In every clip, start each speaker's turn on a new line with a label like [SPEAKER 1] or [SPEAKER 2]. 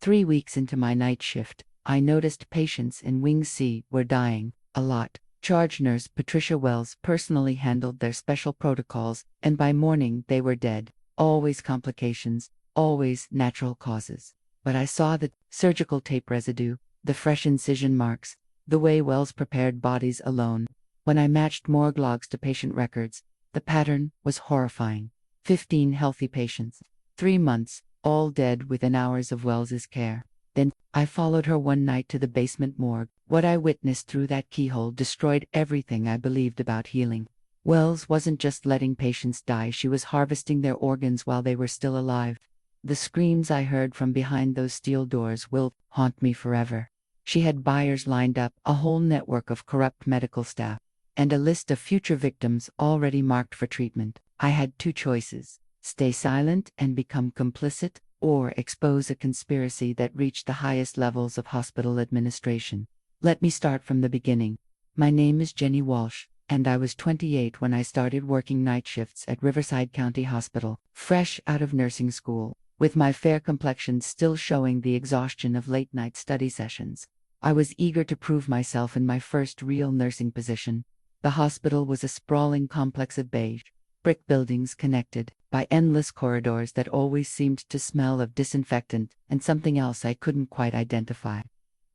[SPEAKER 1] 3 weeks into my night shift, I noticed patients in Wing C were dying a lot. Charge nurse Patricia Wells personally handled their special protocols, and by morning they were dead. Always complications, always natural causes. But I saw the surgical tape residue, the fresh incision marks, the way Wells prepared bodies alone. When I matched morgue logs to patient records, the pattern was horrifying. 15 healthy patients, 3 months, all dead within hours of Wells's care. Then, I followed her one night to the basement morgue. What I witnessed through that keyhole destroyed everything I believed about healing. Wells wasn't just letting patients die, she was harvesting their organs while they were still alive. The screams I heard from behind those steel doors will haunt me forever. She had buyers lined up, a whole network of corrupt medical staff, and a list of future victims already marked for treatment. I had 2 choices: stay silent and become complicit, or expose a conspiracy that reached the highest levels of hospital administration. Let me start from the beginning. My name is Jenny Walsh, and I was 28 when I started working night shifts at Riverside County Hospital, fresh out of nursing school, with my fair complexion still showing the exhaustion of late-night study sessions. I was eager to prove myself in my first real nursing position. The hospital was a sprawling complex of beige brick buildings connected by endless corridors that always seemed to smell of disinfectant and something else I couldn't quite identify.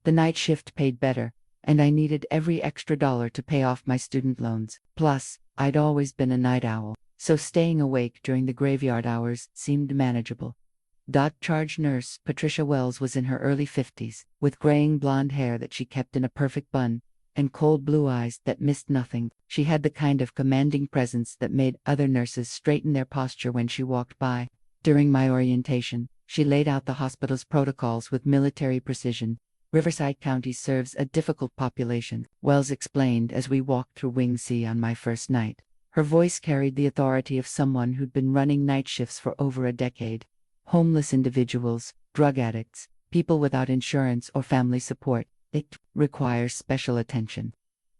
[SPEAKER 1] The night shift paid better, and I needed every extra dollar to pay off my student loans. Plus, I'd always been a night owl, so staying awake during the graveyard hours seemed manageable. Charge nurse Patricia Wells was in her early 50s, with graying blonde hair that she kept in a perfect bun, and cold blue eyes that missed nothing. She had the kind of commanding presence that made other nurses straighten their posture when she walked by. During my orientation, she laid out the hospital's protocols with military precision. Riverside County serves a difficult population, Wells explained as we walked through Wing C on my first night. Her voice carried the authority of someone who'd been running night shifts for over a decade. Homeless individuals, drug addicts, people without insurance or family support, it requires special attention.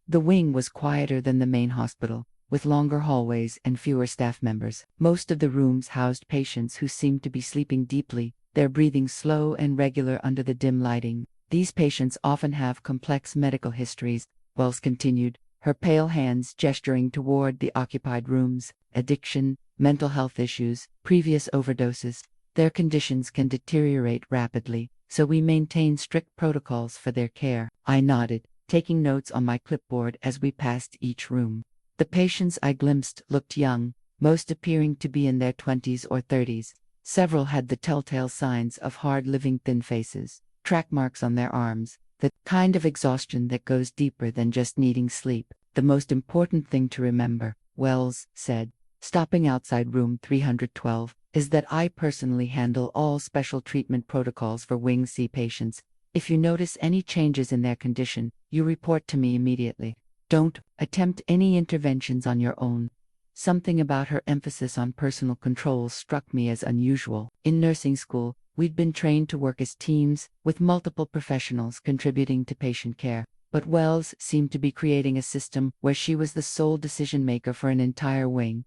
[SPEAKER 1] The wing was quieter than the main hospital, with longer hallways and fewer staff members. Most of the rooms housed patients who seemed to be sleeping deeply, their breathing slow and regular under the dim lighting. These patients often have complex medical histories, Wells continued, her pale hands gesturing toward the occupied rooms: addiction, mental health issues, previous overdoses. Their conditions can deteriorate rapidly, so we maintain strict protocols for their care. I nodded, taking notes on my clipboard as we passed each room. The patients I glimpsed looked young, most appearing to be in their 20s or 30s. Several had the telltale signs of hard-living thin faces, track marks on their arms, the kind of exhaustion that goes deeper than just needing sleep. The most important thing to remember, Wells said, stopping outside room 312, is that I personally handle all special treatment protocols for Wing C patients. If you notice any changes in their condition, you report to me immediately. Don't attempt any interventions on your own. Something about her emphasis on personal control struck me as unusual. In nursing school, we'd been trained to work as teams, with multiple professionals contributing to patient care. But Wells seemed to be creating a system where she was the sole decision-maker for an entire wing.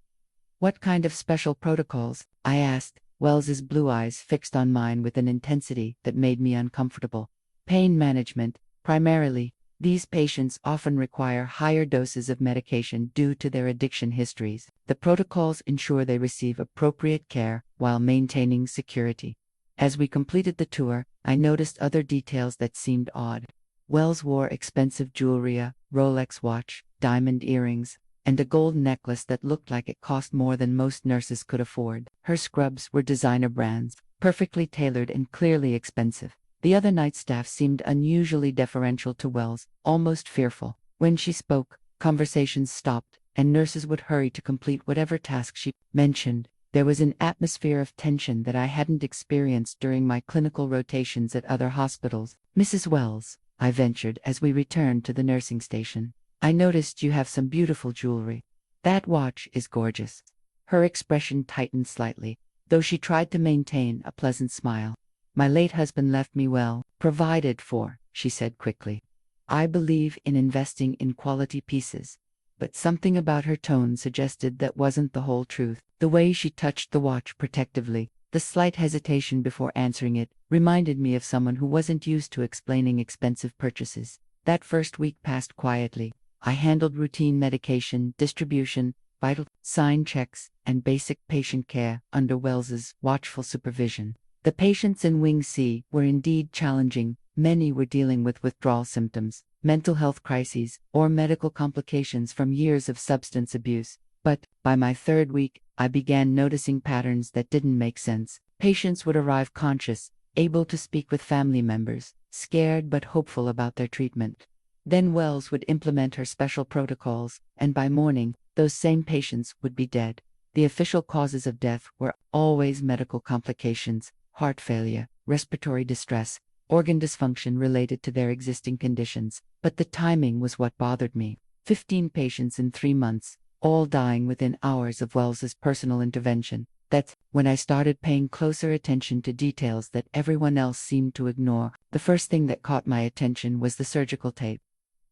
[SPEAKER 1] What kind of special protocols? I asked, Wells's blue eyes fixed on mine with an intensity that made me uncomfortable. Pain management, primarily. These patients often require higher doses of medication due to their addiction histories. The protocols ensure they receive appropriate care while maintaining security. As we completed the tour, I noticed other details that seemed odd. Wells wore expensive jewelry, a Rolex watch, diamond earrings, and a gold necklace that looked like it cost more than most nurses could afford. Her scrubs were designer brands, perfectly tailored and clearly expensive. The other night staff seemed unusually deferential to Wells, almost fearful. When she spoke, conversations stopped, and nurses would hurry to complete whatever task she mentioned. There was an atmosphere of tension that I hadn't experienced during my clinical rotations at other hospitals. Mrs. Wells, I ventured as we returned to the nursing station, I noticed you have some beautiful jewelry. That watch is gorgeous. Her expression tightened slightly, though she tried to maintain a pleasant smile. My late husband left me well provided for, she said quickly. I believe in investing in quality pieces. But something about her tone suggested that wasn't the whole truth. The way she touched the watch protectively, The slight hesitation before answering it reminded me of someone who wasn't used to explaining expensive purchases. That first week passed quietly. I handled routine medication, distribution, vital sign checks, and basic patient care under Wells's watchful supervision. The patients in Wing C were indeed challenging. Many were dealing with withdrawal symptoms, mental health crises, or medical complications from years of substance abuse. But, by my third week, I began noticing patterns that didn't make sense. Patients would arrive conscious, able to speak with family members, scared but hopeful about their treatment. Then Wells would implement her special protocols, and by morning, those same patients would be dead. The official causes of death were always medical complications, heart failure, respiratory distress, organ dysfunction related to their existing conditions. But the timing was what bothered me. 15 patients in 3 months, all dying within hours of Wells's personal intervention. That's when I started paying closer attention to details that everyone else seemed to ignore. The first thing that caught my attention was the surgical tape.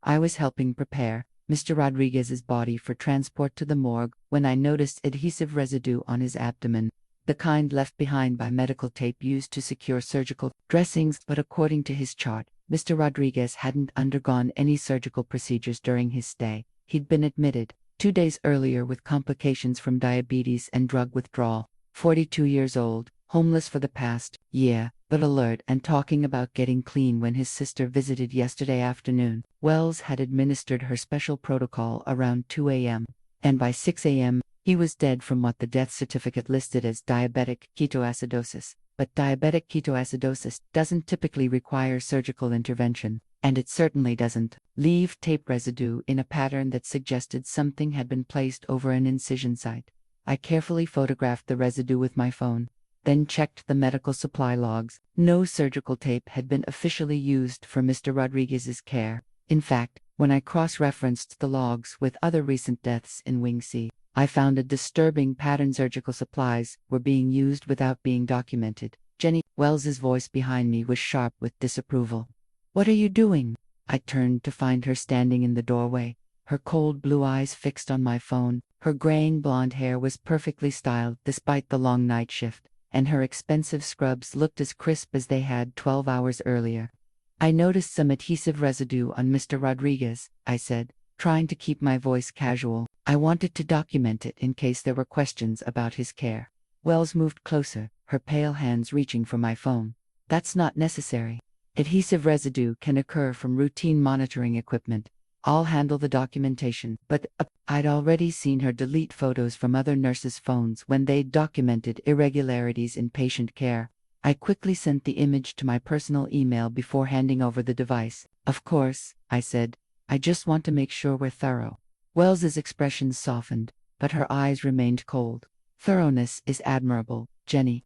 [SPEAKER 1] I was helping prepare Mr. Rodriguez's body for transport to the morgue when I noticed adhesive residue on his abdomen, the kind left behind by medical tape used to secure surgical dressings. But according to his chart, Mr. Rodriguez hadn't undergone any surgical procedures during his stay. He'd been admitted 2 days earlier with complications from diabetes and drug withdrawal. 42 years old, homeless for the past year, but alert and talking about getting clean when his sister visited yesterday afternoon. Wells had administered her special protocol around 2 a.m., and by 6 a.m., he was dead from what the death certificate listed as diabetic ketoacidosis. But diabetic ketoacidosis doesn't typically require surgical intervention, and it certainly doesn't leave tape residue in a pattern that suggested something had been placed over an incision site. I carefully photographed the residue with my phone, then checked the medical supply logs. No surgical tape had been officially used for Mr. Rodriguez's care. In fact, when I cross-referenced the logs with other recent deaths in Wing C, I found a disturbing pattern. Surgical supplies were being used without being documented. Jenny, Wells's voice behind me was sharp with disapproval. "What are you doing?" I turned to find her standing in the doorway, her cold blue eyes fixed on my phone. Her graying blonde hair was perfectly styled despite the long night shift, and her expensive scrubs looked as crisp as they had 12 hours earlier. "I noticed some adhesive residue on Mr. Rodriguez," I said, trying to keep my voice casual. I wanted to document it in case there were questions about his care. Wells moved closer, her pale hands reaching for my phone. "That's not necessary. Adhesive residue can occur from routine monitoring equipment. I'll handle the documentation." But I'd already seen her delete photos from other nurses' phones when they'd documented irregularities in patient care. I quickly sent the image to my personal email before handing over the device. "Of course," I said, "I just want to make sure we're thorough." Wells's expression softened, but her eyes remained cold. "Thoroughness is admirable, Jenny.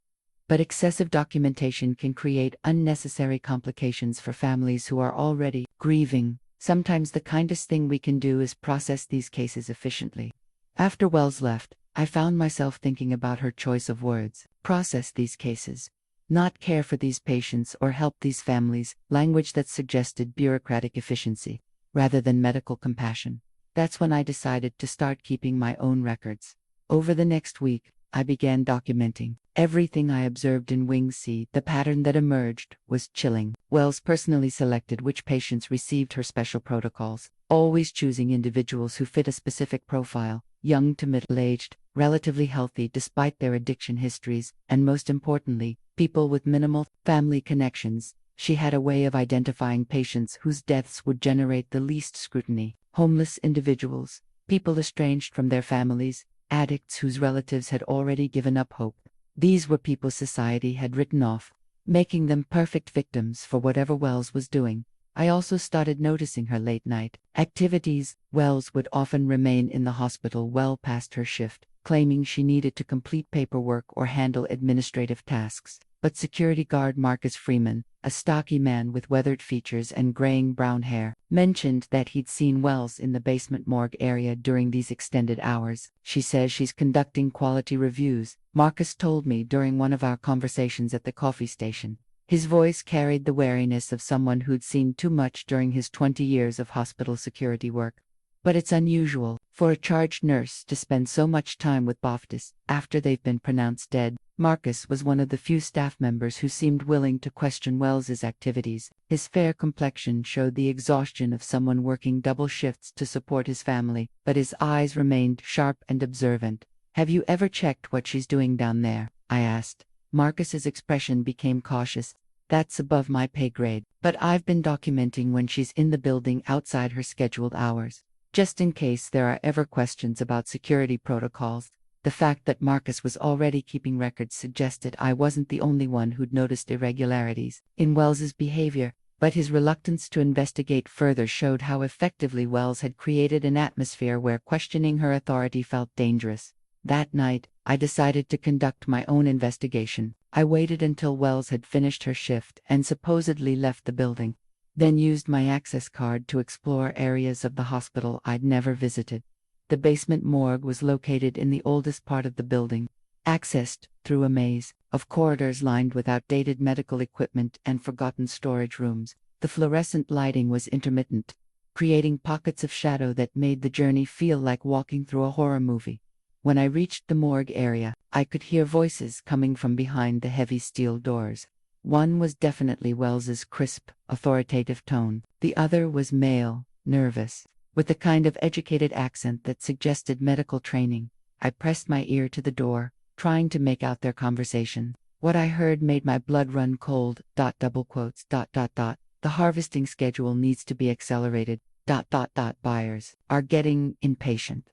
[SPEAKER 1] But excessive documentation can create unnecessary complications for families who are already grieving. Sometimes the kindest thing we can do is process these cases efficiently." After Wells left, I found myself thinking about her choice of words. Process these cases. Not care for these patients or help these families, language that suggested bureaucratic efficiency, rather than medical compassion. That's when I decided to start keeping my own records. Over the next week, I began documenting everything I observed in Wing C. The pattern that emerged was chilling. Wells personally selected which patients received her special protocols, always choosing individuals who fit a specific profile: young to middle-aged, relatively healthy despite their addiction histories, and most importantly, people with minimal family connections. She had a way of identifying patients whose deaths would generate the least scrutiny: homeless individuals, people estranged from their families, addicts whose relatives had already given up hope. These were people society had written off, making them perfect victims for whatever Wells was doing. I also started noticing her late-night activities. Wells would often remain in the hospital well past her shift, claiming she needed to complete paperwork or handle administrative tasks. But security guard Marcus Freeman, a stocky man with weathered features and graying brown hair, mentioned that he'd seen Wells in the basement morgue area during these extended hours. "She says she's conducting quality reviews," Marcus told me during one of our conversations at the coffee station. His voice carried the wariness of someone who'd seen too much during his 20 years of hospital security work. "But it's unusual for a charged nurse to spend so much time with BOFTIS after they've been pronounced dead." Marcus was one of the few staff members who seemed willing to question Wells's activities. His fair complexion showed the exhaustion of someone working double shifts to support his family, but his eyes remained sharp and observant. "Have you ever checked what she's doing down there?" I asked. Marcus's expression became cautious. "That's above my pay grade, but I've been documenting when she's in the building outside her scheduled hours, just in case there are ever questions about security protocols." The fact that Marcus was already keeping records suggested I wasn't the only one who'd noticed irregularities in Wells's behavior, but his reluctance to investigate further showed how effectively Wells had created an atmosphere where questioning her authority felt dangerous. That night, I decided to conduct my own investigation. I waited until Wells had finished her shift and supposedly left the building, then used my access card to explore areas of the hospital I'd never visited. The basement morgue was located in the oldest part of the building, accessed through a maze of corridors lined with outdated medical equipment and forgotten storage rooms. The fluorescent lighting was intermittent, creating pockets of shadow that made the journey feel like walking through a horror movie. When I reached the morgue area, I could hear voices coming from behind the heavy steel doors. One was definitely Wells's crisp, authoritative tone. The other was male, nervous, with the kind of educated accent that suggested medical training. I pressed my ear to the door, trying to make out their conversation. What I heard made my blood run cold. The harvesting schedule needs to be accelerated. Buyers are getting impatient.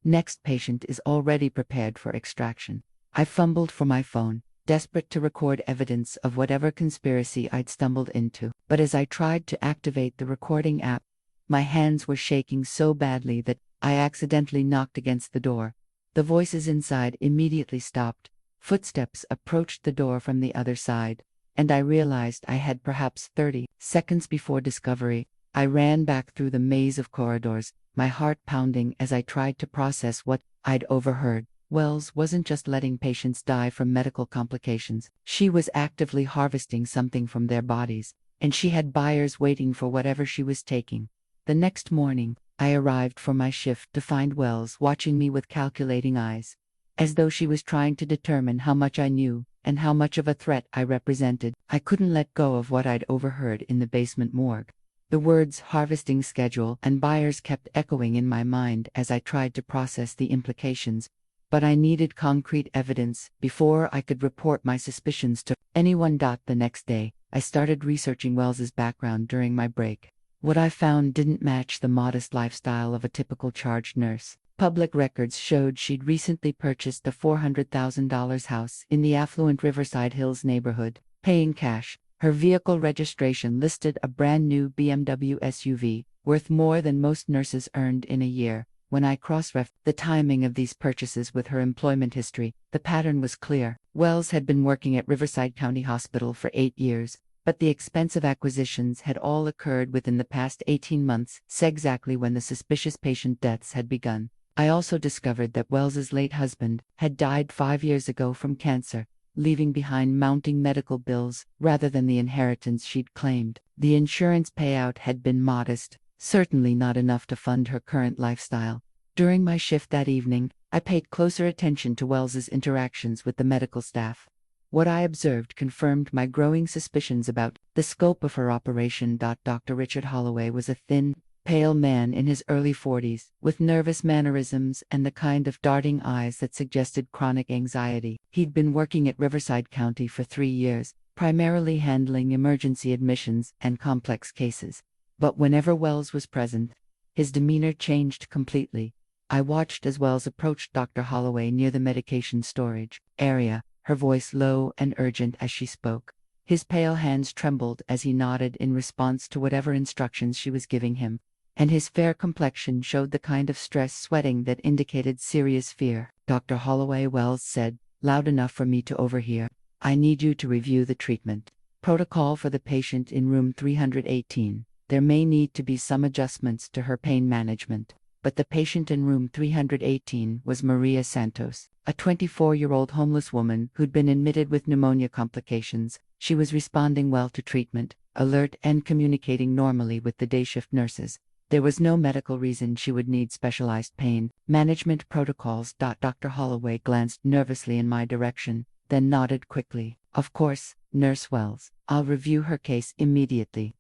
[SPEAKER 1] Next patient is already prepared for extraction. I fumbled for my phone, desperate to record evidence of whatever conspiracy I'd stumbled into. But as I tried to activate the recording app, my hands were shaking so badly that I accidentally knocked against the door. The voices inside immediately stopped. Footsteps approached the door from the other side, and I realized I had perhaps 30 seconds before discovery. I ran back through the maze of corridors, my heart pounding as I tried to process what I'd overheard. Wells wasn't just letting patients die from medical complications. She was actively harvesting something from their bodies, and she had buyers waiting for whatever she was taking. The next morning, I arrived for my shift to find Wells watching me with calculating eyes, as though she was trying to determine how much I knew and how much of a threat I represented. I couldn't let go of what I'd overheard in the basement morgue. The words harvesting schedule and buyers kept echoing in my mind as I tried to process the implications, but I needed concrete evidence before I could report my suspicions to anyone. The next day, I started researching Wells's background during my break. What I found didn't match the modest lifestyle of a typical charge nurse. Public records showed she'd recently purchased a $400,000 house in the affluent Riverside Hills neighborhood, paying cash. Her vehicle registration listed a brand new BMW SUV, worth more than most nurses earned in a year. When I cross-referenced the timing of these purchases with her employment history, the pattern was clear. Wells had been working at Riverside County Hospital for 8 years. But the expensive acquisitions had all occurred within the past 18 months, exactly when the suspicious patient deaths had begun. I also discovered that Wells's late husband had died 5 years ago from cancer, leaving behind mounting medical bills rather than the inheritance she'd claimed. The insurance payout had been modest, certainly not enough to fund her current lifestyle. During my shift that evening, I paid closer attention to Wells's interactions with the medical staff. What I observed confirmed my growing suspicions about the scope of her operation. Dr. Richard Holloway was a thin, pale man in his early 40s, with nervous mannerisms and the kind of darting eyes that suggested chronic anxiety. He'd been working at Riverside County for 3 years, primarily handling emergency admissions and complex cases. But whenever Wells was present, his demeanor changed completely. I watched as Wells approached Dr. Holloway near the medication storage area, her voice low and urgent as she spoke. His pale hands trembled as he nodded in response to whatever instructions she was giving him, and his fair complexion showed the kind of stress sweating that indicated serious fear. "Dr. Holloway," Wells said, loud enough for me to overhear, "I need you to review the treatment protocol for the patient in room 318. There may need to be some adjustments to her pain management." But the patient in room 318 was Maria Santos, a 24-year-old homeless woman who'd been admitted with pneumonia complications. She was responding well to treatment, alert and communicating normally with the day shift nurses. There was no medical reason she would need specialized pain management protocols. Dr. Holloway glanced nervously in my direction, then nodded quickly. Of course, Nurse Wells. I'll review her case immediately.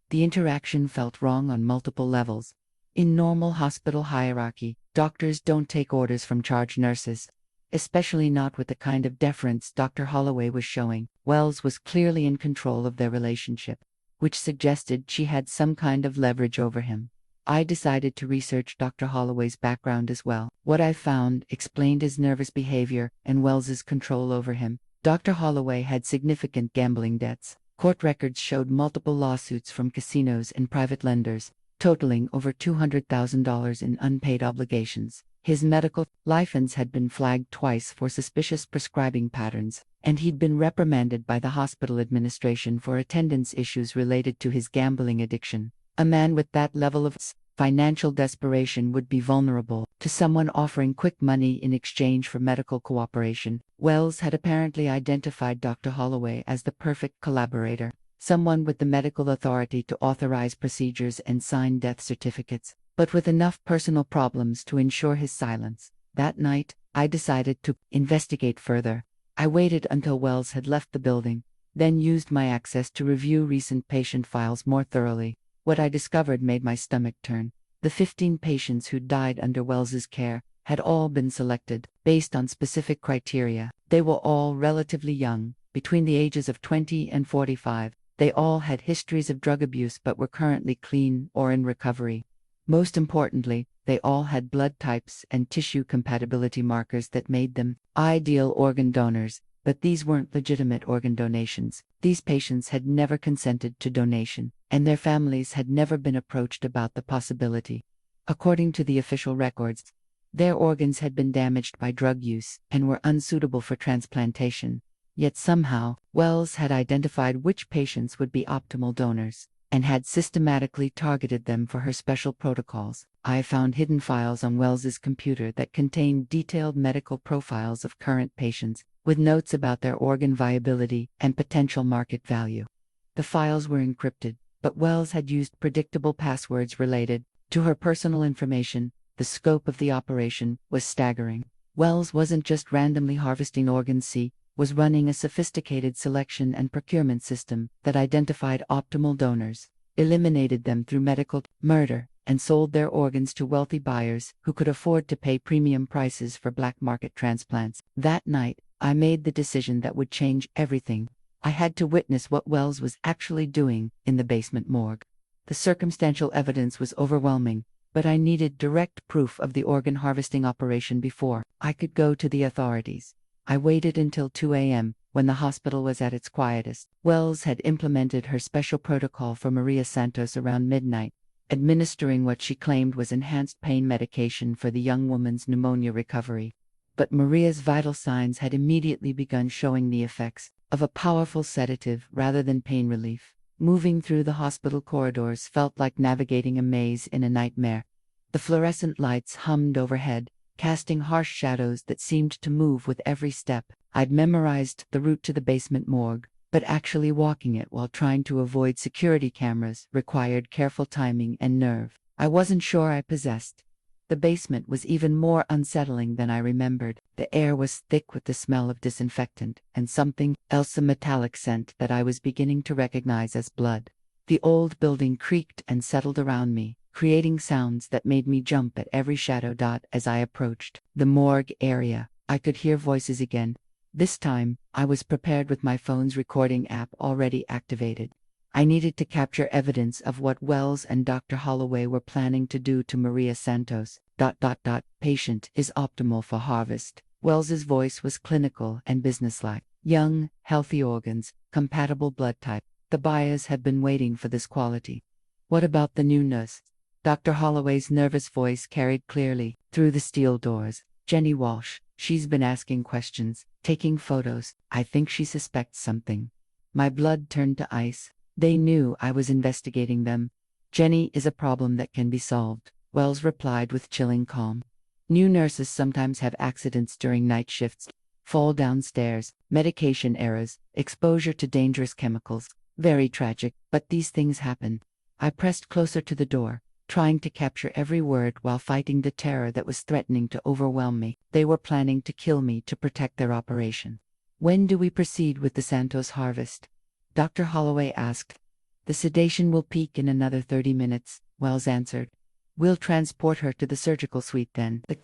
[SPEAKER 1] The interaction felt wrong on multiple levels. In normal hospital hierarchy, doctors don't take orders from charge nurses. Especially not with the kind of deference Dr. Holloway was showing. Wells was clearly in control of their relationship, which suggested she had some kind of leverage over him. I decided to research Dr. Holloway's background as well. What I found explained his nervous behavior and Wells's control over him. Dr. Holloway had significant gambling debts. Court records showed multiple lawsuits from casinos and private lenders, totaling over $200,000 in unpaid obligations. His medical license had been flagged twice for suspicious prescribing patterns, and he'd been reprimanded by the hospital administration for attendance issues related to his gambling addiction. A man with that level of financial desperation would be vulnerable to someone offering quick money in exchange for medical cooperation. Wells had apparently identified Dr. Holloway as the perfect collaborator, someone with the medical authority to authorize procedures and sign death certificates, but with enough personal problems to ensure his silence. That night, I decided to investigate further. I waited until Wells had left the building, then used my access to review recent patient files more thoroughly. What I discovered made my stomach turn. The 15 patients who died under Wells's care had all been selected based on specific criteria. They were all relatively young, between the ages of 20 and 45. They all had histories of drug abuse but were currently clean or in recovery. Most importantly, they all had blood types and tissue compatibility markers that made them ideal organ donors, but these weren't legitimate organ donations. These patients had never consented to donation, and their families had never been approached about the possibility. According to the official records, their organs had been damaged by drug use and were unsuitable for transplantation. Yet somehow, Wells had identified which patients would be optimal donors, and had systematically targeted them for her special protocols. I found hidden files on Wells's computer that contained detailed medical profiles of current patients, with notes about their organ viability and potential market value. The files were encrypted, but Wells had used predictable passwords related to her personal information. The scope of the operation was staggering. Wells wasn't just randomly harvesting organs, he was running a sophisticated selection and procurement system that identified optimal donors, eliminated them through medical murder, and sold their organs to wealthy buyers who could afford to pay premium prices for black market transplants. That night, I made the decision that would change everything. I had to witness what Wells was actually doing in the basement morgue. The circumstantial evidence was overwhelming, but I needed direct proof of the organ harvesting operation before I could go to the authorities. I waited until 2 a.m., when the hospital was at its quietest. Wells had implemented her special protocol for Maria Santos around midnight, administering what she claimed was enhanced pain medication for the young woman's pneumonia recovery. But Maria's vital signs had immediately begun showing the effects of a powerful sedative rather than pain relief. Moving through the hospital corridors felt like navigating a maze in a nightmare. The fluorescent lights hummed overhead, casting harsh shadows that seemed to move with every step. I'd memorized the route to the basement morgue, but actually walking it while trying to avoid security cameras required careful timing and nerve I wasn't sure I possessed. The basement was even more unsettling than I remembered. The air was thick with the smell of disinfectant, and something else, a metallic scent that I was beginning to recognize as blood. The old building creaked and settled around me, creating sounds that made me jump at every shadow. As I approached the morgue area, I could hear voices again. This time, I was prepared with my phone's recording app already activated. I needed to capture evidence of what Wells and Dr. Holloway were planning to do to Maria Santos. Patient is optimal for harvest. Wells's voice was clinical and businesslike. Young, healthy organs, compatible blood type. The buyers have been waiting for this quality. What about the new nurse? Dr. Holloway's nervous voice carried clearly through the steel doors. Jenny Walsh. She's been asking questions, taking photos. I think she suspects something. My blood turned to ice. They knew I was investigating them. Jenny is a problem that can be solved, Wells replied with chilling calm. New nurses sometimes have accidents during night shifts, fall downstairs, medication errors, exposure to dangerous chemicals. Very tragic, but these things happen. I pressed closer to the door. trying to capture every word while fighting the terror that was threatening to overwhelm me. They were planning to kill me to protect their operation. When do we proceed with the Santos harvest? Dr. Holloway asked. The sedation will peak in another 30 minutes, Wells answered. We'll transport her to the surgical suite then. The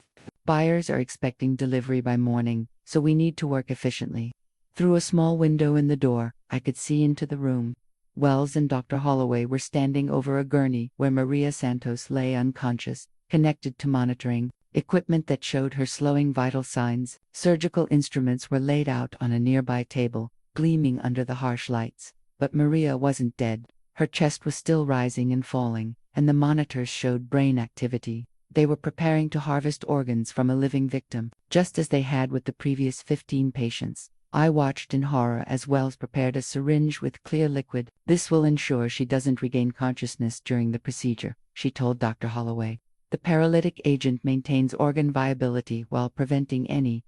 [SPEAKER 1] buyers are expecting delivery by morning, so we need to work efficiently. Through a small window in the door, I could see into the room. Wells and Dr. Holloway were standing over a gurney where Maria Santos lay unconscious, connected to monitoring equipment that showed her slowing vital signs. Surgical instruments were laid out on a nearby table, gleaming under the harsh lights. But Maria wasn't dead. Her chest was still rising and falling, and the monitors showed brain activity. They were preparing to harvest organs from a living victim, just as they had with the previous 15 patients. I watched in horror as Wells prepared a syringe with clear liquid. This will ensure she doesn't regain consciousness during the procedure, she told Dr. Holloway. The paralytic agent maintains organ viability while preventing any ...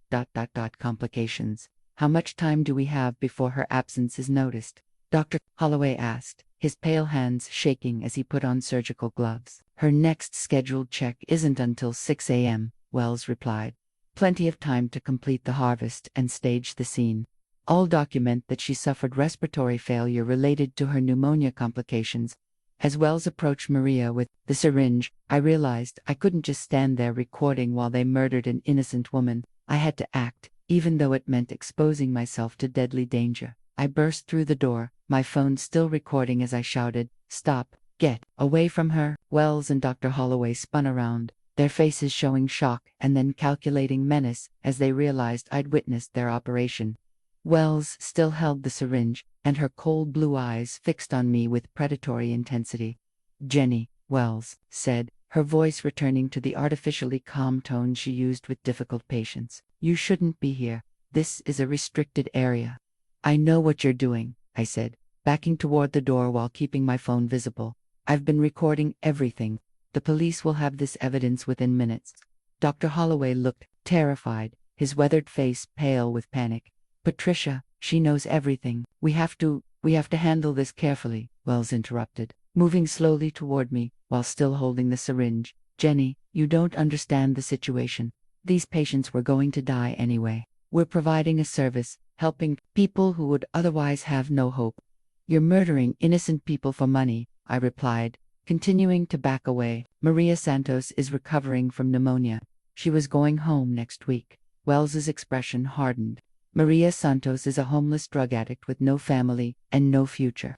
[SPEAKER 1] complications. How much time do we have before her absence is noticed? Dr. Holloway asked, his pale hands shaking as he put on surgical gloves. Her next scheduled check isn't until 6 a.m., Wells replied. Plenty of time to complete the harvest and stage the scene. I'll document that she suffered respiratory failure related to her pneumonia complications. As Wells approached Maria with the syringe, I realized I couldn't just stand there recording while they murdered an innocent woman. I had to act, even though it meant exposing myself to deadly danger. I burst through the door, my phone still recording as I shouted, "Stop, get away from her!" Wells and Dr. Holloway spun around, their faces showing shock and then calculating menace as they realized I'd witnessed their operation. Wells still held the syringe, and her cold blue eyes fixed on me with predatory intensity. "Jenny," Wells said, her voice returning to the artificially calm tone she used with difficult patients. "You shouldn't be here. This is a restricted area." "I know what you're doing," I said, backing toward the door while keeping my phone visible. "I've been recording everything. The police will have this evidence within minutes." Dr. Holloway looked terrified, his weathered face pale with panic. "Patricia, she knows everything. We have to handle this carefully," Wells interrupted, moving slowly toward me while still holding the syringe. "Jenny, you don't understand the situation. These patients were going to die anyway. We're providing a service, helping people who would otherwise have no hope." "You're murdering innocent people for money," I replied, continuing to back away. "Maria Santos is recovering from pneumonia. She was going home next week." Wells's expression hardened. "Maria Santos is a homeless drug addict with no family and no future.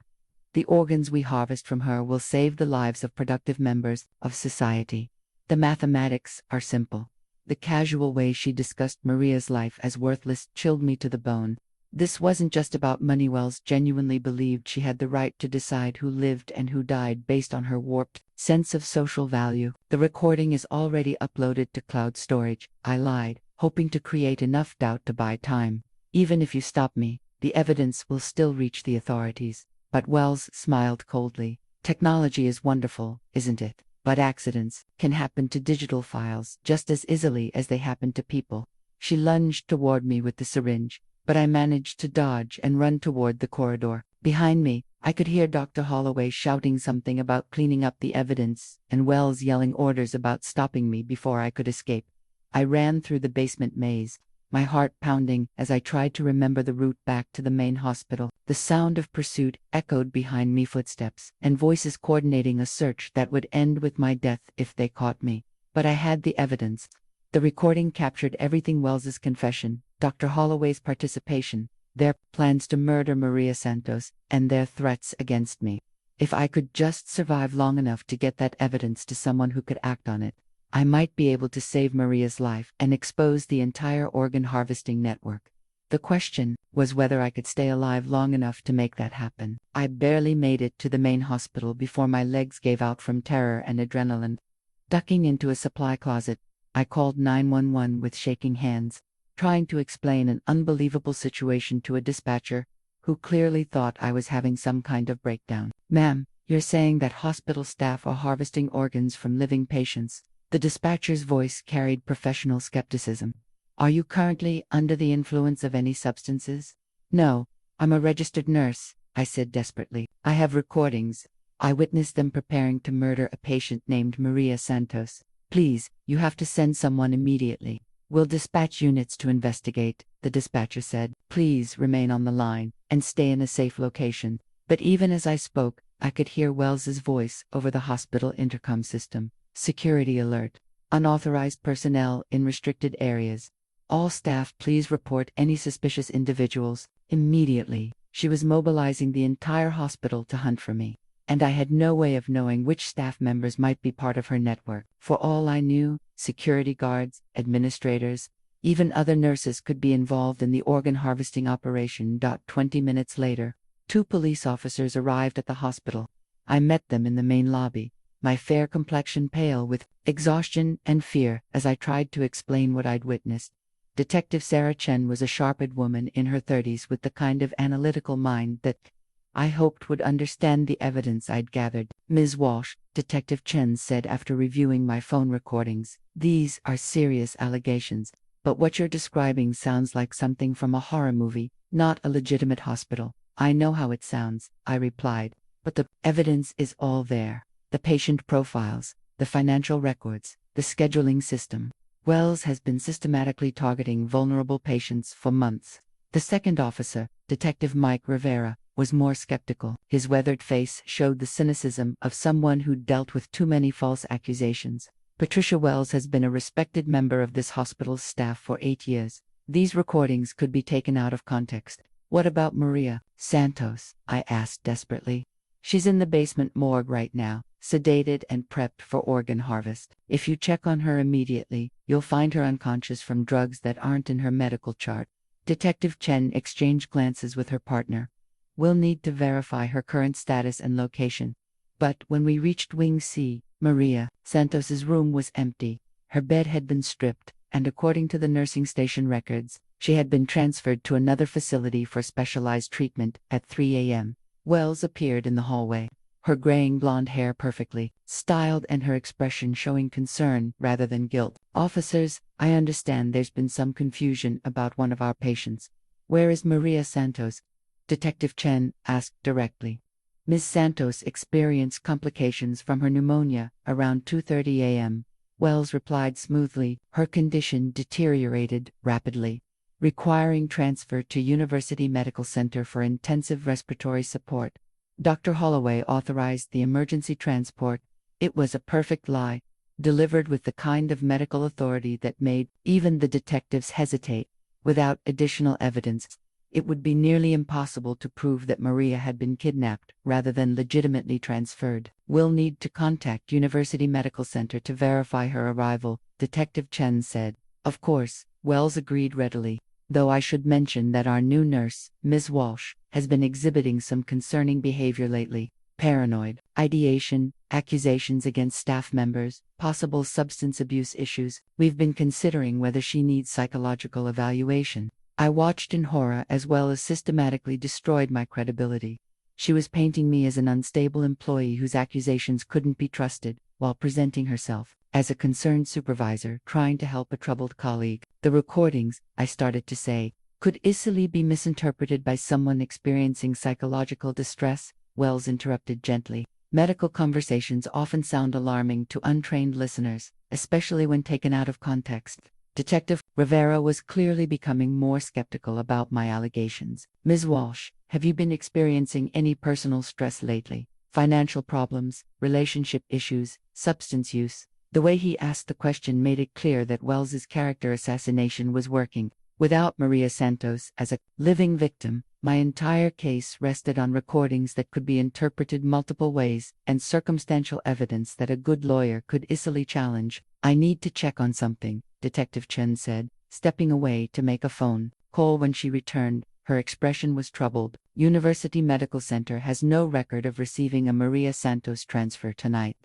[SPEAKER 1] The organs we harvest from her will save the lives of productive members of society." The mathematics are simple. The casual way she discussed Maria's life as worthless chilled me to the bone. This wasn't just about money. Wells genuinely believed she had the right to decide who lived and who died based on her warped sense of social value. "The recording is already uploaded to cloud storage," I lied, hoping to create enough doubt to buy time. "Even if you stop me, the evidence will still reach the authorities." But Wells smiled coldly. "Technology is wonderful, isn't it? But accidents can happen to digital files just as easily as they happen to people." She lunged toward me with the syringe, but I managed to dodge and run toward the corridor. Behind me, I could hear Dr. Holloway shouting something about cleaning up the evidence, and Wells yelling orders about stopping me before I could escape. I ran through the basement maze, my heart pounding as I tried to remember the route back to the main hospital. The sound of pursuit echoed behind me, footsteps and voices coordinating a search that would end with my death if they caught me. But I had the evidence. The recording captured everything: Wells's confession, Dr. Holloway's participation, their plans to murder Maria Santos, and their threats against me. If I could just survive long enough to get that evidence to someone who could act on it, I might be able to save Maria's life and expose the entire organ harvesting network. The question was whether I could stay alive long enough to make that happen. I barely made it to the main hospital before my legs gave out from terror and adrenaline. Ducking into a supply closet, I called 911 with shaking hands, trying to explain an unbelievable situation to a dispatcher who clearly thought I was having some kind of breakdown. "Ma'am, you're saying that hospital staff are harvesting organs from living patients?" The dispatcher's voice carried professional skepticism. "Are you currently under the influence of any substances?" "No, I'm a registered nurse," I said desperately. "I have recordings. I witnessed them preparing to murder a patient named Maria Santos. Please, you have to send someone immediately. We'll dispatch units to investigate, the dispatcher said. Please remain on the line and stay in a safe location. But even as I spoke, I could hear Wells's voice over the hospital intercom system. Security alert. Unauthorized personnel in restricted areas. All staff, please report any suspicious individuals immediately. She was mobilizing the entire hospital to hunt for me, and I had no way of knowing which staff members might be part of her network. For all I knew, security guards, administrators, even other nurses could be involved in the organ harvesting operation. 20 minutes later, 2 police officers arrived at the hospital. I met them in the main lobby, my fair complexion pale with exhaustion and fear as I tried to explain what I'd witnessed. Detective Sarah Chen was a sharp-eyed woman in her 30s with the kind of analytical mind that I hoped would understand the evidence I'd gathered. Ms. Walsh, Detective Chen said after reviewing my phone recordings, these are serious allegations, but what you're describing sounds like something from a horror movie, not a legitimate hospital. I know how it sounds, I replied, but the evidence is all there. The patient profiles, the financial records, the scheduling system. Wells has been systematically targeting vulnerable patients for months. The second officer, Detective Mike Rivera, was more skeptical. His weathered face showed the cynicism of someone who'd dealt with too many false accusations. Patricia Wells has been a respected member of this hospital's staff for 8 years. These recordings could be taken out of context. What about Maria Santos? I asked desperately. She's in the basement morgue right now, sedated and prepped for organ harvest. If you check on her immediately, you'll find her unconscious from drugs that aren't in her medical chart. Detective Chen exchanged glances with her partner. We'll need to verify her current status and location. But when we reached Wing C, Maria Santos's room was empty. Her bed had been stripped, and according to the nursing station records, she had been transferred to another facility for specialized treatment at 3 a.m. Wells appeared in the hallway, her graying blonde hair perfectly styled and her expression showing concern rather than guilt. Officers, I understand there's been some confusion about one of our patients. Where is Maria Santos? Detective Chen asked directly. Ms. Santos experienced complications from her pneumonia around 2:30 a.m. Wells replied smoothly. Her condition deteriorated rapidly, requiring transfer to University Medical Center for intensive respiratory support. Dr. Holloway authorized the emergency transport. It was a perfect lie, delivered with the kind of medical authority that made even the detectives hesitate. Without additional evidence, it would be nearly impossible to prove that Maria had been kidnapped rather than legitimately transferred. We'll need to contact University Medical Center to verify her arrival, Detective Chen said. Of course, Wells agreed readily, though I should mention that our new nurse, Ms. Walsh, has been exhibiting some concerning behavior lately. Paranoid, ideation, accusations against staff members, possible substance abuse issues. We've been considering whether she needs psychological evaluation. I watched in horror as well as systematically destroyed my credibility. She was painting me as an unstable employee whose accusations couldn't be trusted, while presenting herself as a concerned supervisor trying to help a troubled colleague. The recordings, I started to say, could easily be misinterpreted by someone experiencing psychological distress. Wells interrupted gently. Medical conversations often sound alarming to untrained listeners, especially when taken out of context. Detective Rivera was clearly becoming more skeptical about my allegations. Ms. Walsh, have you been experiencing any personal stress lately? Financial problems, relationship issues, substance use? The way he asked the question made it clear that Wells's character assassination was working. Without Maria Santos as a living victim, my entire case rested on recordings that could be interpreted multiple ways and circumstantial evidence that a good lawyer could easily challenge. I need to check on something, Detective Chen said, stepping away to make a phone call. When she returned, her expression was troubled. University Medical Center has no record of receiving a Maria Santos transfer tonight.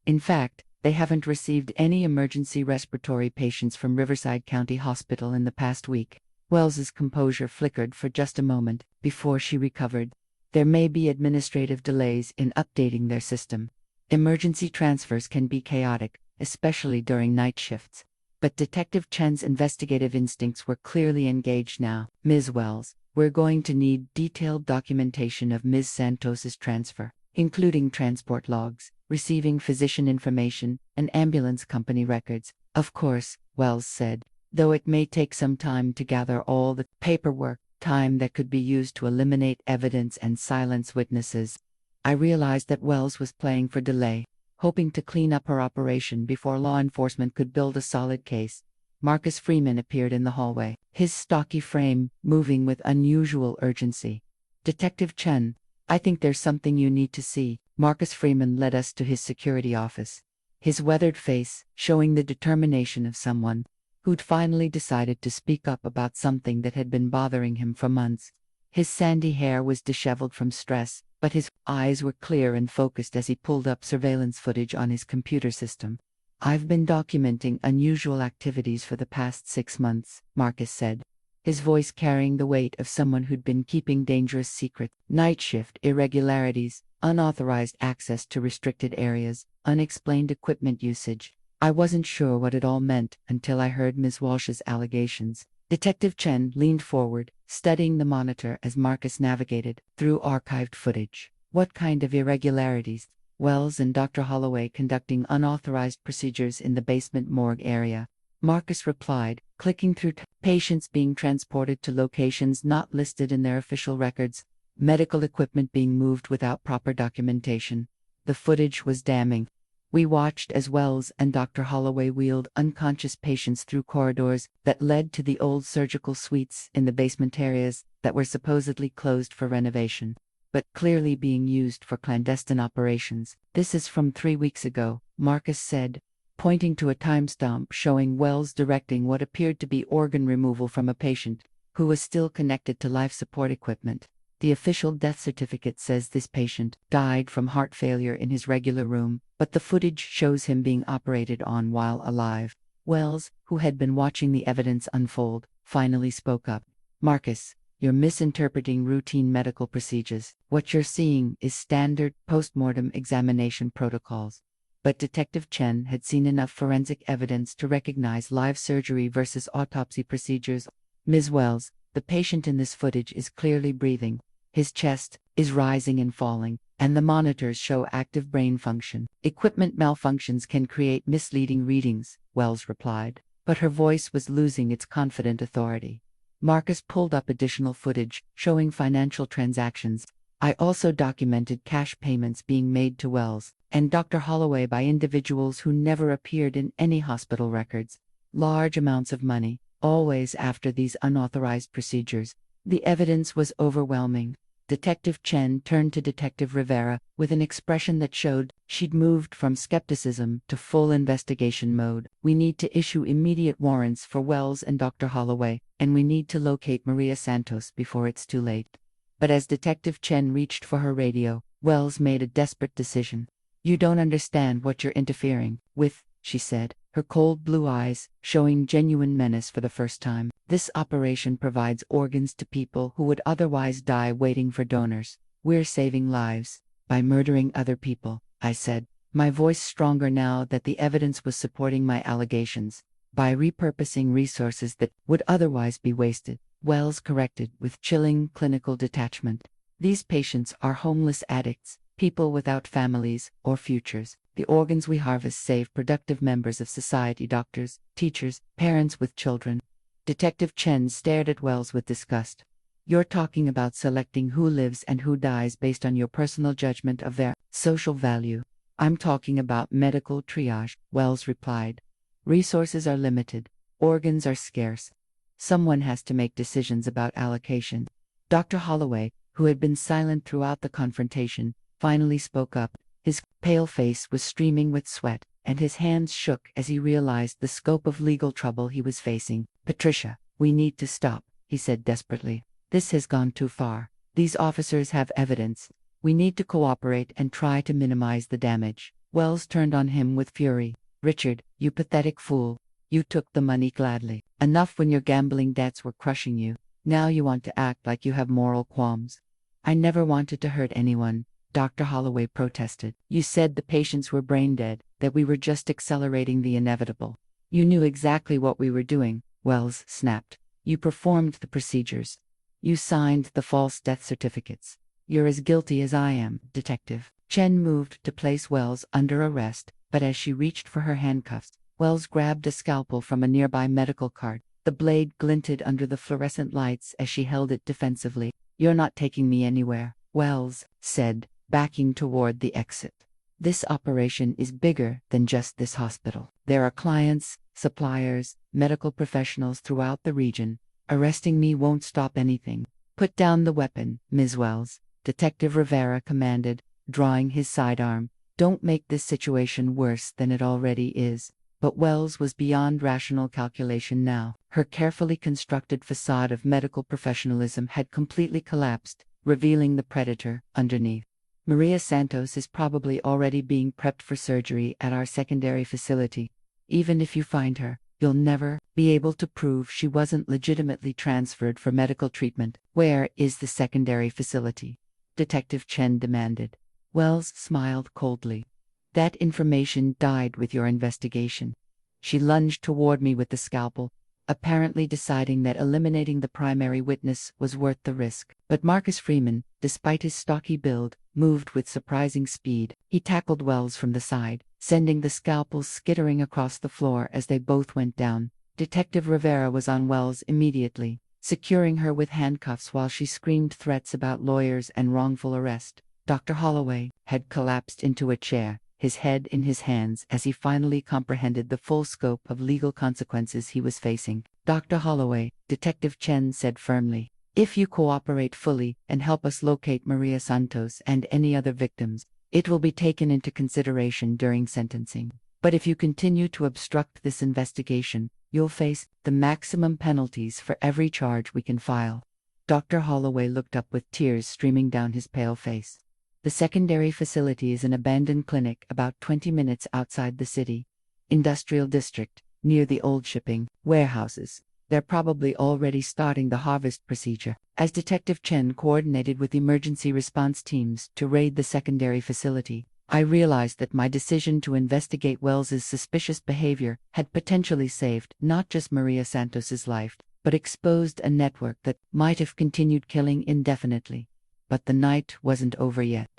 [SPEAKER 1] In fact, they haven't received any emergency respiratory patients from Riverside County Hospital in the past week. Wells's composure flickered for just a moment before she recovered. There may be administrative delays in updating their system. Emergency transfers can be chaotic, especially during night shifts. But Detective Chen's investigative instincts were clearly engaged now. Ms. Wells, we're going to need detailed documentation of Ms. Santos's transfer. including transport logs, receiving physician information, and ambulance company records. Of course, Wells said, though it may take some time to gather all the paperwork, time that could be used to eliminate evidence and silence witnesses. I realized that Wells was playing for delay, hoping to clean up her operation before law enforcement could build a solid case. Marcus Freeman appeared in the hallway, his stocky frame moving with unusual urgency. Detective Chen, I think there's something you need to see. Marcus Freeman led us to his security office, his weathered face showing the determination of someone who'd finally decided to speak up about something that had been bothering him for months. His sandy hair was disheveled from stress, but his eyes were clear and focused as he pulled up surveillance footage on his computer system. I've been documenting unusual activities for the past 6 months, Marcus said, his voice carrying the weight of someone who'd been keeping dangerous secrets. Night shift irregularities, unauthorized access to restricted areas, unexplained equipment usage. I wasn't sure what it all meant until I heard Ms. Walsh's allegations. Detective Chen leaned forward, studying the monitor as Marcus navigated through archived footage. What kind of irregularities? Wells and Dr. Holloway conducting unauthorized procedures in the basement morgue area. Marcus replied, clicking through patients being transported to locations not listed in their official records, medical equipment being moved without proper documentation. The footage was damning. We watched as Wells and Dr. Holloway wheeled unconscious patients through corridors that led to the old surgical suites in the basement areas that were supposedly closed for renovation, but clearly being used for clandestine operations. This is from 3 weeks ago, Marcus said, pointing to a timestamp showing Wells directing what appeared to be organ removal from a patient who was still connected to life support equipment. The official death certificate says this patient died from heart failure in his regular room, but the footage shows him being operated on while alive. Wells, who had been watching the evidence unfold, finally spoke up. Marcus, you're misinterpreting routine medical procedures. What you're seeing is standard postmortem examination protocols. But Detective Chen had seen enough forensic evidence to recognize live surgery versus autopsy procedures. Ms. Wells, the patient in this footage is clearly breathing. His chest is rising and falling, and the monitors show active brain function. Equipment malfunctions can create misleading readings, Wells replied, but her voice was losing its confident authority. Marcus pulled up additional footage showing financial transactions. I also documented cash payments being made to Wells and Dr. Holloway by individuals who never appeared in any hospital records. Large amounts of money, always after these unauthorized procedures. The evidence was overwhelming. Detective Chen turned to Detective Rivera with an expression that showed she'd moved from skepticism to full investigation mode. We need to issue immediate warrants for Wells and Dr. Holloway, and we need to locate Maria Santos before it's too late. But as Detective Chen reached for her radio, Wells made a desperate decision. You don't understand what you're interfering with, she said, her cold blue eyes showing genuine menace for the first time. This operation provides organs to people who would otherwise die waiting for donors. We're saving lives by murdering other people, I said, my voice stronger now that the evidence was supporting my allegations. By repurposing resources that would otherwise be wasted, Wells corrected with chilling clinical detachment. These patients are homeless addicts, people without families or futures. The organs we harvest save productive members of society, doctors, teachers, parents with children. Detective Chen stared at Wells with disgust. You're talking about selecting who lives and who dies based on your personal judgment of their social value. I'm talking about medical triage, Wells replied. Resources are limited. Organs are scarce. Someone has to make decisions about allocation. Dr. Holloway, who had been silent throughout the confrontation, finally spoke up. His pale face was streaming with sweat, and his hands shook as he realized the scope of legal trouble he was facing. Patricia, we need to stop, he said desperately. This has gone too far. These officers have evidence. We need to cooperate and try to minimize the damage. Wells turned on him with fury. Richard, you pathetic fool. You took the money gladly. Enough when your gambling debts were crushing you. Now you want to act like you have moral qualms. I never wanted to hurt anyone, Dr. Holloway protested. You said the patients were brain dead, that we were just accelerating the inevitable. You knew exactly what we were doing, Wells snapped. You performed the procedures. You signed the false death certificates. You're as guilty as I am, Detective. Chen moved to place Wells under arrest, but as she reached for her handcuffs, Wells grabbed a scalpel from a nearby medical cart. The blade glinted under the fluorescent lights as she held it defensively. "You're not taking me anywhere," Wells said, backing toward the exit. "This operation is bigger than just this hospital. There are clients, suppliers, medical professionals throughout the region. Arresting me won't stop anything." "Put down the weapon, Ms. Wells," Detective Rivera commanded, drawing his sidearm. "Don't make this situation worse than it already is." But Wells was beyond rational calculation now. Her carefully constructed facade of medical professionalism had completely collapsed, revealing the predator underneath. "Maria Santos is probably already being prepped for surgery at our secondary facility. Even if you find her, you'll never be able to prove she wasn't legitimately transferred for medical treatment." "Where is the secondary facility?" Detective Chen demanded. Wells smiled coldly. "That information died with your investigation." She lunged toward me with the scalpel, apparently deciding that eliminating the primary witness was worth the risk. But Marcus Freeman, despite his stocky build, moved with surprising speed. He tackled Wells from the side, sending the scalpel skittering across the floor as they both went down. Detective Rivera was on Wells immediately, securing her with handcuffs while she screamed threats about lawyers and wrongful arrest. Dr. Holloway had collapsed into a chair, his head in his hands as he finally comprehended the full scope of legal consequences he was facing. "Dr. Holloway," Detective Chen said firmly, "if you cooperate fully and help us locate Maria Santos and any other victims, it will be taken into consideration during sentencing. But if you continue to obstruct this investigation, you'll face the maximum penalties for every charge we can file." Dr. Holloway looked up with tears streaming down his pale face. "The secondary facility is an abandoned clinic about 20 minutes outside the city. Industrial district, near the old shipping warehouses. They're probably already starting the harvest procedure." As Detective Chen coordinated with emergency response teams to raid the secondary facility, I realized that my decision to investigate Wells's suspicious behavior had potentially saved not just Maria Santos's life, but exposed a network that might have continued killing indefinitely. But the night wasn't over yet,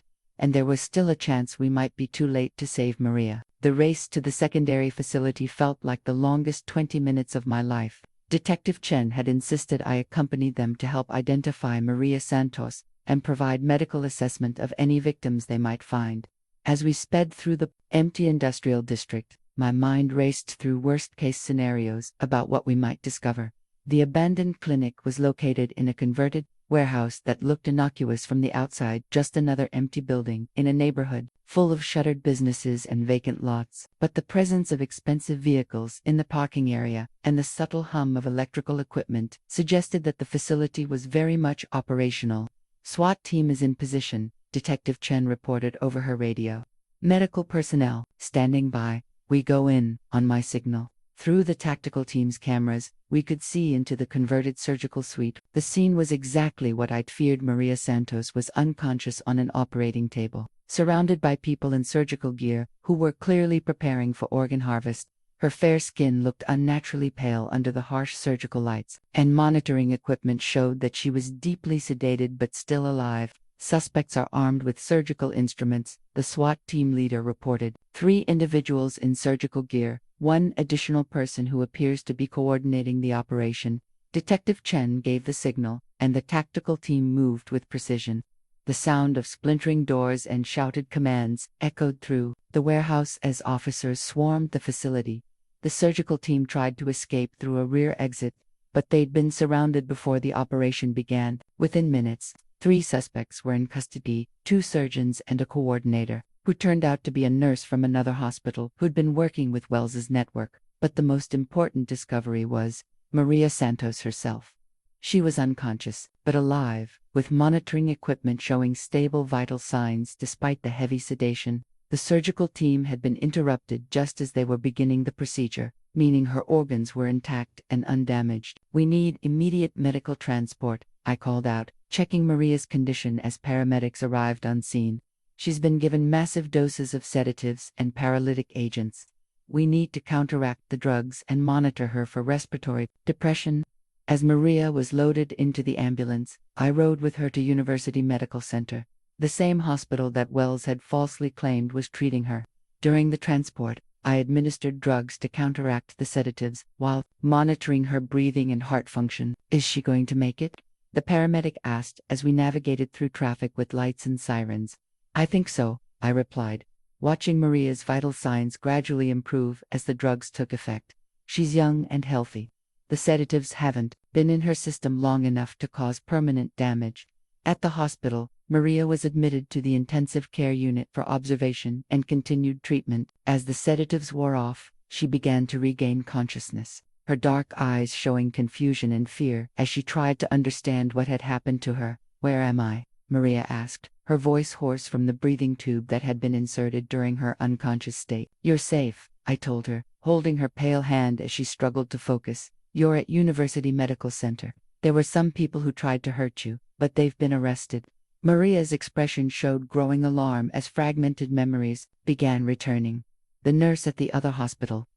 [SPEAKER 1] and there was still a chance we might be too late to save Maria. The race to the secondary facility felt like the longest 20 minutes of my life. Detective Chen had insisted I accompany them to help identify Maria Santos and provide medical assessment of any victims they might find. As we sped through the empty industrial district, my mind raced through worst-case scenarios about what we might discover. The abandoned clinic was located in a converted warehouse that looked innocuous from the outside, just another empty building in a neighborhood full of shuttered businesses and vacant lots. But the presence of expensive vehicles in the parking area and the subtle hum of electrical equipment suggested that the facility was very much operational. "SWAT team is in position," Detective Chen reported over her radio. "Medical personnel standing by. We go in on my signal." Through the tactical team's cameras, we could see into the converted surgical suite. The scene was exactly what I'd feared. Maria Santos was unconscious on an operating table, surrounded by people in surgical gear who were clearly preparing for organ harvest. Her fair skin looked unnaturally pale under the harsh surgical lights, and monitoring equipment showed that she was deeply sedated but still alive. "Suspects are armed with surgical instruments," the SWAT team leader reported. 3 individuals in surgical gear, 1 additional person who appears to be coordinating the operation. Detective Chen gave the signal, and the tactical team moved with precision. The sound of splintering doors and shouted commands echoed through the warehouse as officers swarmed the facility. The surgical team tried to escape through a rear exit, but they'd been surrounded before the operation began. Within minutes, 3 suspects were in custody, 2 surgeons and a coordinator, who turned out to be a nurse from another hospital who'd been working with Wells's network. But the most important discovery was Maria Santos herself. She was unconscious, but alive, with monitoring equipment showing stable vital signs despite the heavy sedation. The surgical team had been interrupted just as they were beginning the procedure, meaning her organs were intact and undamaged. "We need immediate medical transport," I called out, checking Maria's condition as paramedics arrived on scene. "She's been given massive doses of sedatives and paralytic agents. We need to counteract the drugs and monitor her for respiratory depression." As Maria was loaded into the ambulance, I rode with her to University Medical Center, the same hospital that Wells had falsely claimed was treating her. During the transport, I administered drugs to counteract the sedatives while monitoring her breathing and heart function. Is she going to make it? The paramedic asked as we navigated through traffic with lights and sirens. I think so, I replied, watching Maria's vital signs gradually improve as the drugs took effect. She's young and healthy. The sedatives haven't been in her system long enough to cause permanent damage. At the hospital, Maria was admitted to the intensive care unit for observation and continued treatment. As the sedatives wore off, she began to regain consciousness, her dark eyes showing confusion and fear as she tried to understand what had happened to her. Where am I? Maria asked, her voice hoarse from the breathing tube that had been inserted during her unconscious state. You're safe, I told her, holding her pale hand as she struggled to focus. You're at University Medical Center. There were some people who tried to hurt you, but they've been arrested. Maria's expression showed growing alarm as fragmented memories began returning. The nurse at the other hospital,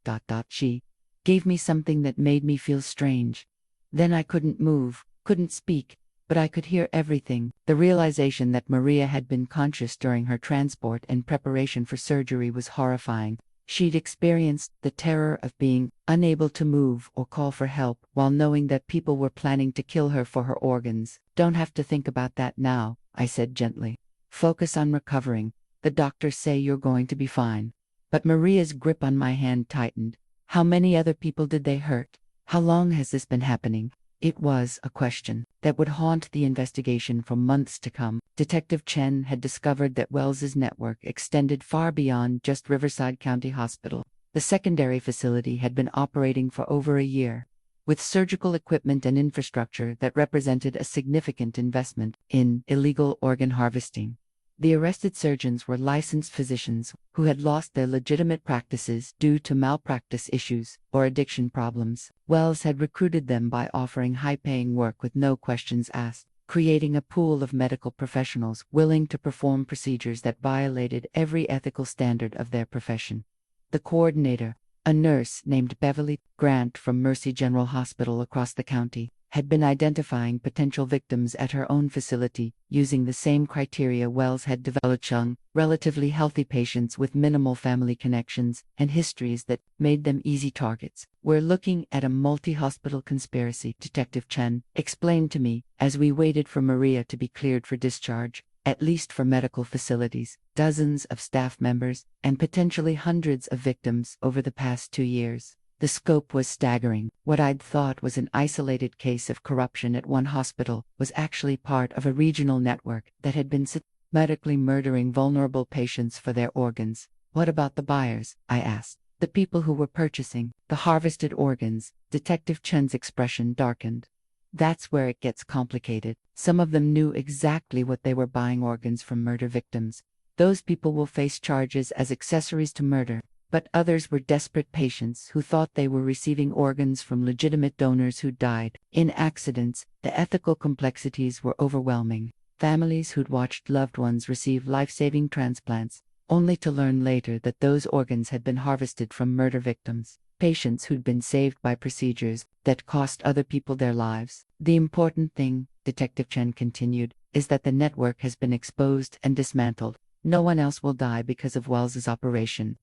[SPEAKER 1] she gave me something that made me feel strange. Then I couldn't move, couldn't speak, but I could hear everything. The realization that Maria had been conscious during her transport and preparation for surgery was horrifying. She'd experienced the terror of being unable to move or call for help while knowing that people were planning to kill her for her organs. Don't have to think about that now, I said gently. Focus on recovering. The doctors say you're going to be fine. But Maria's grip on my hand tightened. How many other people did they hurt? How long has this been happening? It was a question that would haunt the investigation for months to come. Detective Chen had discovered that Wells's network extended far beyond just Riverside County Hospital. The secondary facility had been operating for over a year, with surgical equipment and infrastructure that represented a significant investment in illegal organ harvesting. The arrested surgeons were licensed physicians who had lost their legitimate practices due to malpractice issues or addiction problems. Wells had recruited them by offering high-paying work with no questions asked, creating a pool of medical professionals willing to perform procedures that violated every ethical standard of their profession. The coordinator, a nurse named Beverly Grant from Mercy General Hospital across the county, had been identifying potential victims at her own facility using the same criteria Wells had developed: young, relatively healthy patients with minimal family connections and histories that made them easy targets. We're looking at a multi-hospital conspiracy, Detective Chen explained to me as we waited for Maria to be cleared for discharge. At least for medical facilities, dozens of staff members, and potentially hundreds of victims over the past 2 years. The scope was staggering. What I'd thought was an isolated case of corruption at one hospital was actually part of a regional network that had been systematically murdering vulnerable patients for their organs. What about the buyers? I asked. The people who were purchasing the harvested organs. Detective Chen's expression darkened. That's where it gets complicated. Some of them knew exactly what they were buying: organs from murder victims. Those people will face charges as accessories to murder. But others were desperate patients who thought they were receiving organs from legitimate donors who died in accidents. The ethical complexities were overwhelming. Families who'd watched loved ones receive life-saving transplants, only to learn later that those organs had been harvested from murder victims. Patients who'd been saved by procedures that cost other people their lives. The important thing, Detective Chen continued, is that the network has been exposed and dismantled. No one else will die because of Wells's operation.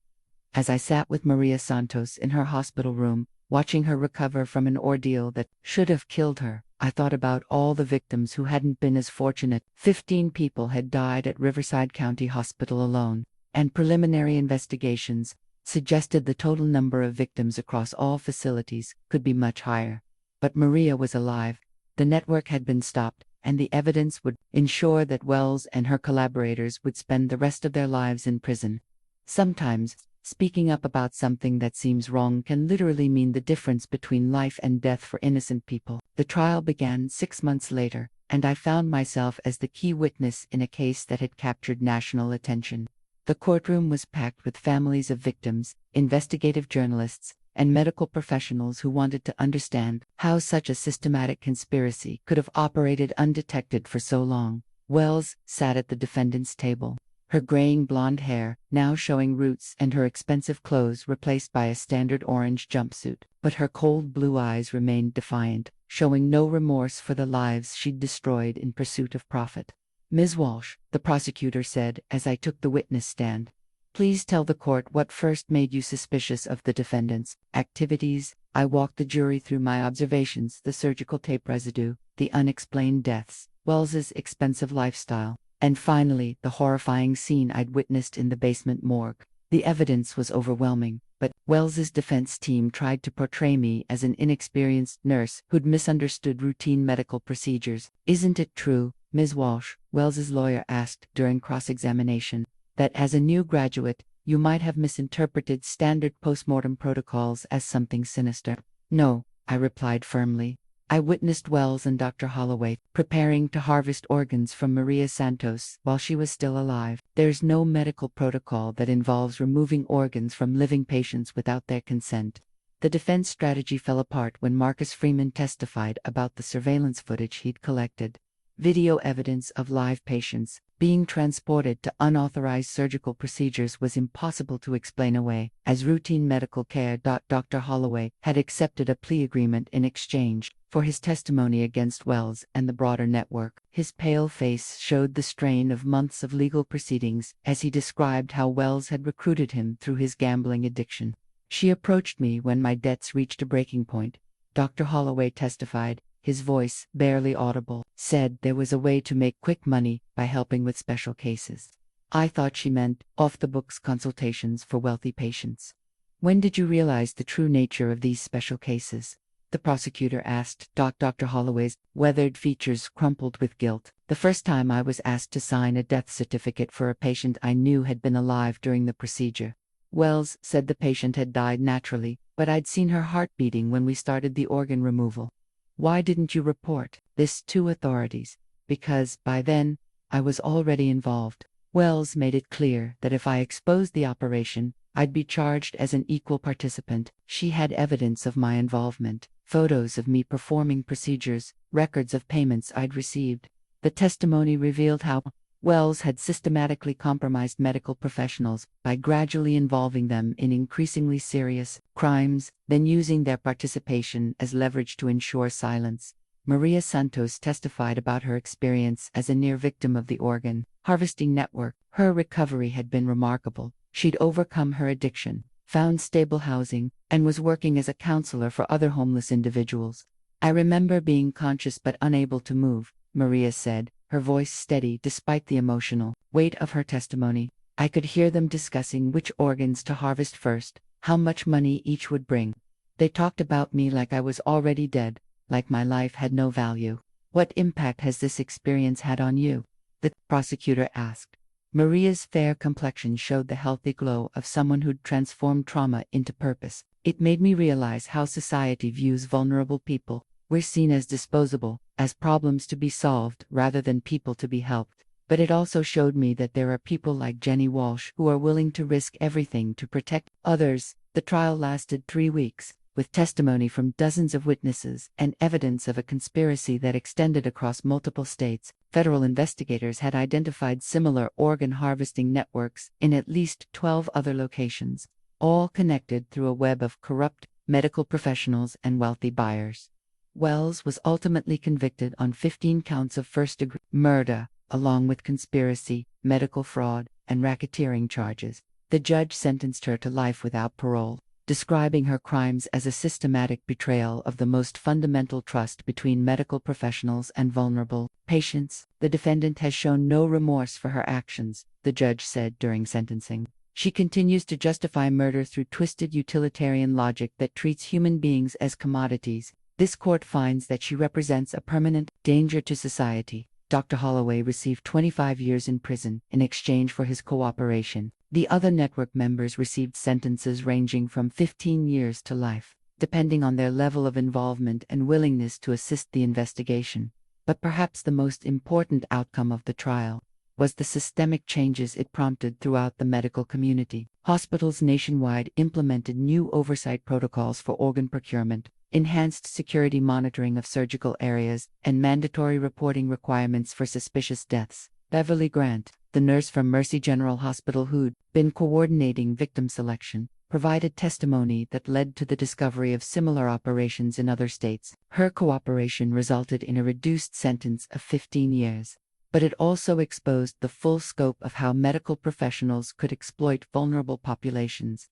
[SPEAKER 1] As I sat with Maria Santos in her hospital room, watching her recover from an ordeal that should have killed her, I thought about all the victims who hadn't been as fortunate. 15 people had died at Riverside County Hospital alone, and preliminary investigations suggested the total number of victims across all facilities could be much higher. But Maria was alive, the network had been stopped, and the evidence would ensure that Wells and her collaborators would spend the rest of their lives in prison. Sometimes, speaking up about something that seems wrong can literally mean the difference between life and death for innocent people. The trial began 6 months later, and I found myself as the key witness in a case that had captured national attention. The courtroom was packed with families of victims, investigative journalists, and medical professionals who wanted to understand how such a systematic conspiracy could have operated undetected for so long. Wells sat at the defendant's table, her graying blonde hair now showing roots and her expensive clothes replaced by a standard orange jumpsuit, but her cold blue eyes remained defiant. showing no remorse for the lives she'd destroyed in pursuit of profit. "Ms. Walsh," the prosecutor said as I took the witness stand, "please tell the court what first made you suspicious of the defendant's activities." I walked the jury through my observations: the surgical tape residue, the unexplained deaths, Wells's expensive lifestyle, and finally, the horrifying scene I'd witnessed in the basement morgue. The evidence was overwhelming, but Wells's defense team tried to portray me as an inexperienced nurse who'd misunderstood routine medical procedures. "Isn't it true, Ms. Walsh," Wells's lawyer asked during cross-examination, "that as a new graduate, you might have misinterpreted standard postmortem protocols as something sinister?" "No," I replied firmly. "I witnessed Wells and Dr. Holloway preparing to harvest organs from Maria Santos while she was still alive. There's no medical protocol that involves removing organs from living patients without their consent." The defense strategy fell apart when Marcus Freeman testified about the surveillance footage he'd collected. Video evidence of live patients being transported to unauthorized surgical procedures was impossible to explain away as routine medical care. Dr. Holloway had accepted a plea agreement in exchange for his testimony against Wells and the broader network. His pale face showed the strain of months of legal proceedings as he described how Wells had recruited him through his gambling addiction. "She approached me when my debts reached a breaking point," Dr. Holloway testified. His voice, barely audible, said there was a way to make quick money by helping with special cases. "I thought she meant off-the-books consultations for wealthy patients." "When did you realize the true nature of these special cases?" the prosecutor asked. Dr. Holloway's weathered features crumpled with guilt. "The first time I was asked to sign a death certificate for a patient I knew had been alive during the procedure. Wells said the patient had died naturally, but I'd seen her heart beating when we started the organ removal." "Why didn't you report this to authorities?" "Because, by then, I was already involved." Wells made it clear that if I exposed the operation, I'd be charged as an equal participant. "She had evidence of my involvement, photos of me performing procedures, records of payments I'd received." The testimony revealed how Wells had systematically compromised medical professionals by gradually involving them in increasingly serious crimes, then using their participation as leverage to ensure silence. Maria Santos testified about her experience as a near victim of the organ harvesting network. Her recovery had been remarkable. She'd overcome her addiction, found stable housing, and was working as a counselor for other homeless individuals. "I remember being conscious but unable to move," Maria said, her voice steady despite the emotional weight of her testimony. "I could hear them discussing which organs to harvest first, how much money each would bring. They talked about me like I was already dead, like my life had no value." "What impact has this experience had on you?" the prosecutor asked. Maria's fair complexion showed the healthy glow of someone who'd transformed trauma into purpose. "It made me realize how society views vulnerable people. We're seen as disposable, as problems to be solved rather than people to be helped. But it also showed me that there are people like Jenny Walsh who are willing to risk everything to protect others." The trial lasted 3 weeks, with testimony from dozens of witnesses and evidence of a conspiracy that extended across multiple states. Federal investigators had identified similar organ harvesting networks in at least 12 other locations, all connected through a web of corrupt medical professionals and wealthy buyers. Wells was ultimately convicted on 15 counts of first-degree murder, along with conspiracy, medical fraud, and racketeering charges. The judge sentenced her to life without parole, describing her crimes as a systematic betrayal of the most fundamental trust between medical professionals and vulnerable patients. "The defendant has shown no remorse for her actions," the judge said during sentencing. "She continues to justify murder through twisted utilitarian logic that treats human beings as commodities. This court finds that she represents a permanent danger to society." Dr. Holloway received 25 years in prison in exchange for his cooperation. The other network members received sentences ranging from 15 years to life, depending on their level of involvement and willingness to assist the investigation. But perhaps the most important outcome of the trial was the systemic changes it prompted throughout the medical community. Hospitals nationwide implemented new oversight protocols for organ procurement, enhanced security monitoring of surgical areas, and mandatory reporting requirements for suspicious deaths. Beverly Grant, the nurse from Mercy General Hospital who'd been coordinating victim selection, provided testimony that led to the discovery of similar operations in other states. Her cooperation resulted in a reduced sentence of 15 years. But it also exposed the full scope of how medical professionals could exploit vulnerable populations.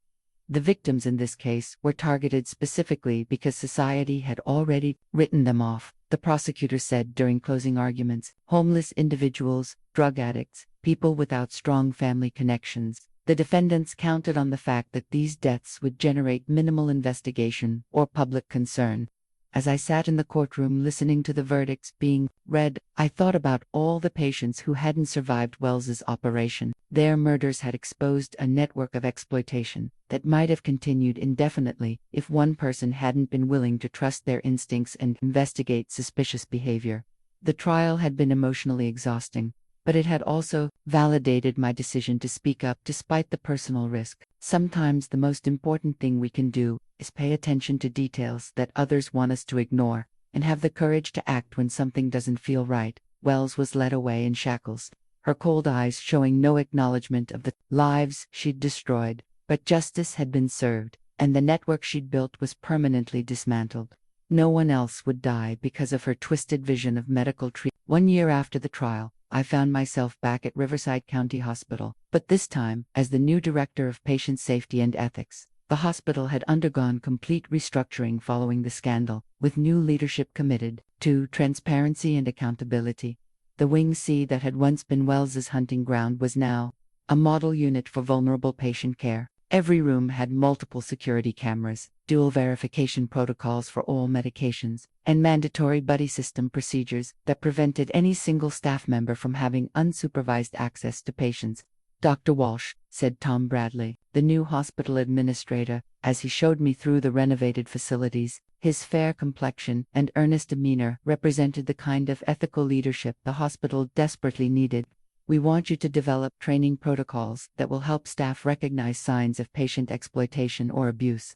[SPEAKER 1] The victims in this case were targeted specifically because society had already written them off, the prosecutor said during closing arguments. Homeless individuals, drug addicts, people without strong family connections. The defendants counted on the fact that these deaths would generate minimal investigation or public concern. As I sat in the courtroom listening to the verdicts being read, I thought about all the patients who hadn't survived Wells's operation. Their murders had exposed a network of exploitation that might have continued indefinitely if one person hadn't been willing to trust their instincts and investigate suspicious behavior. The trial had been emotionally exhausting, but it had also validated my decision to speak up despite the personal risk. Sometimes the most important thing we can do is pay attention to details that others want us to ignore, and have the courage to act when something doesn't feel right. Wells was led away in shackles, her cold eyes showing no acknowledgement of the lives she'd destroyed. But justice had been served, and the network she'd built was permanently dismantled. No one else would die because of her twisted vision of medical treatment. 1 year after the trial, I found myself back at Riverside County Hospital, but this time as the new director of patient safety and ethics. The hospital had undergone complete restructuring following the scandal, with new leadership committed to transparency and accountability. The Wing C that had once been Wells's hunting ground was now a model unit for vulnerable patient care. Every room had multiple security cameras, dual verification protocols for all medications, and mandatory buddy system procedures that prevented any single staff member from having unsupervised access to patients. Dr. Walsh, said Tom Bradley, the new hospital administrator, as he showed me through the renovated facilities. His fair complexion and earnest demeanor represented the kind of ethical leadership the hospital desperately needed. We want you to develop training protocols that will help staff recognize signs of patient exploitation or abuse.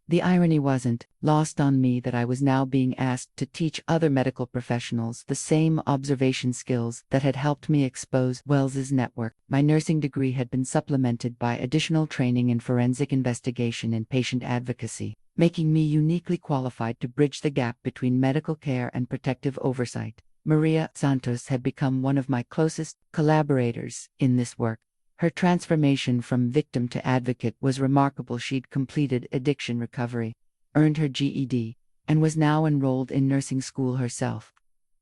[SPEAKER 1] The irony wasn't lost on me that I was now being asked to teach other medical professionals the same observation skills that had helped me expose Wells's network. My nursing degree had been supplemented by additional training in forensic investigation and patient advocacy, making me uniquely qualified to bridge the gap between medical care and protective oversight. Maria Santos had become one of my closest collaborators in this work. Her transformation from victim to advocate was remarkable. She'd completed addiction recovery, earned her GED, and was now enrolled in nursing school herself.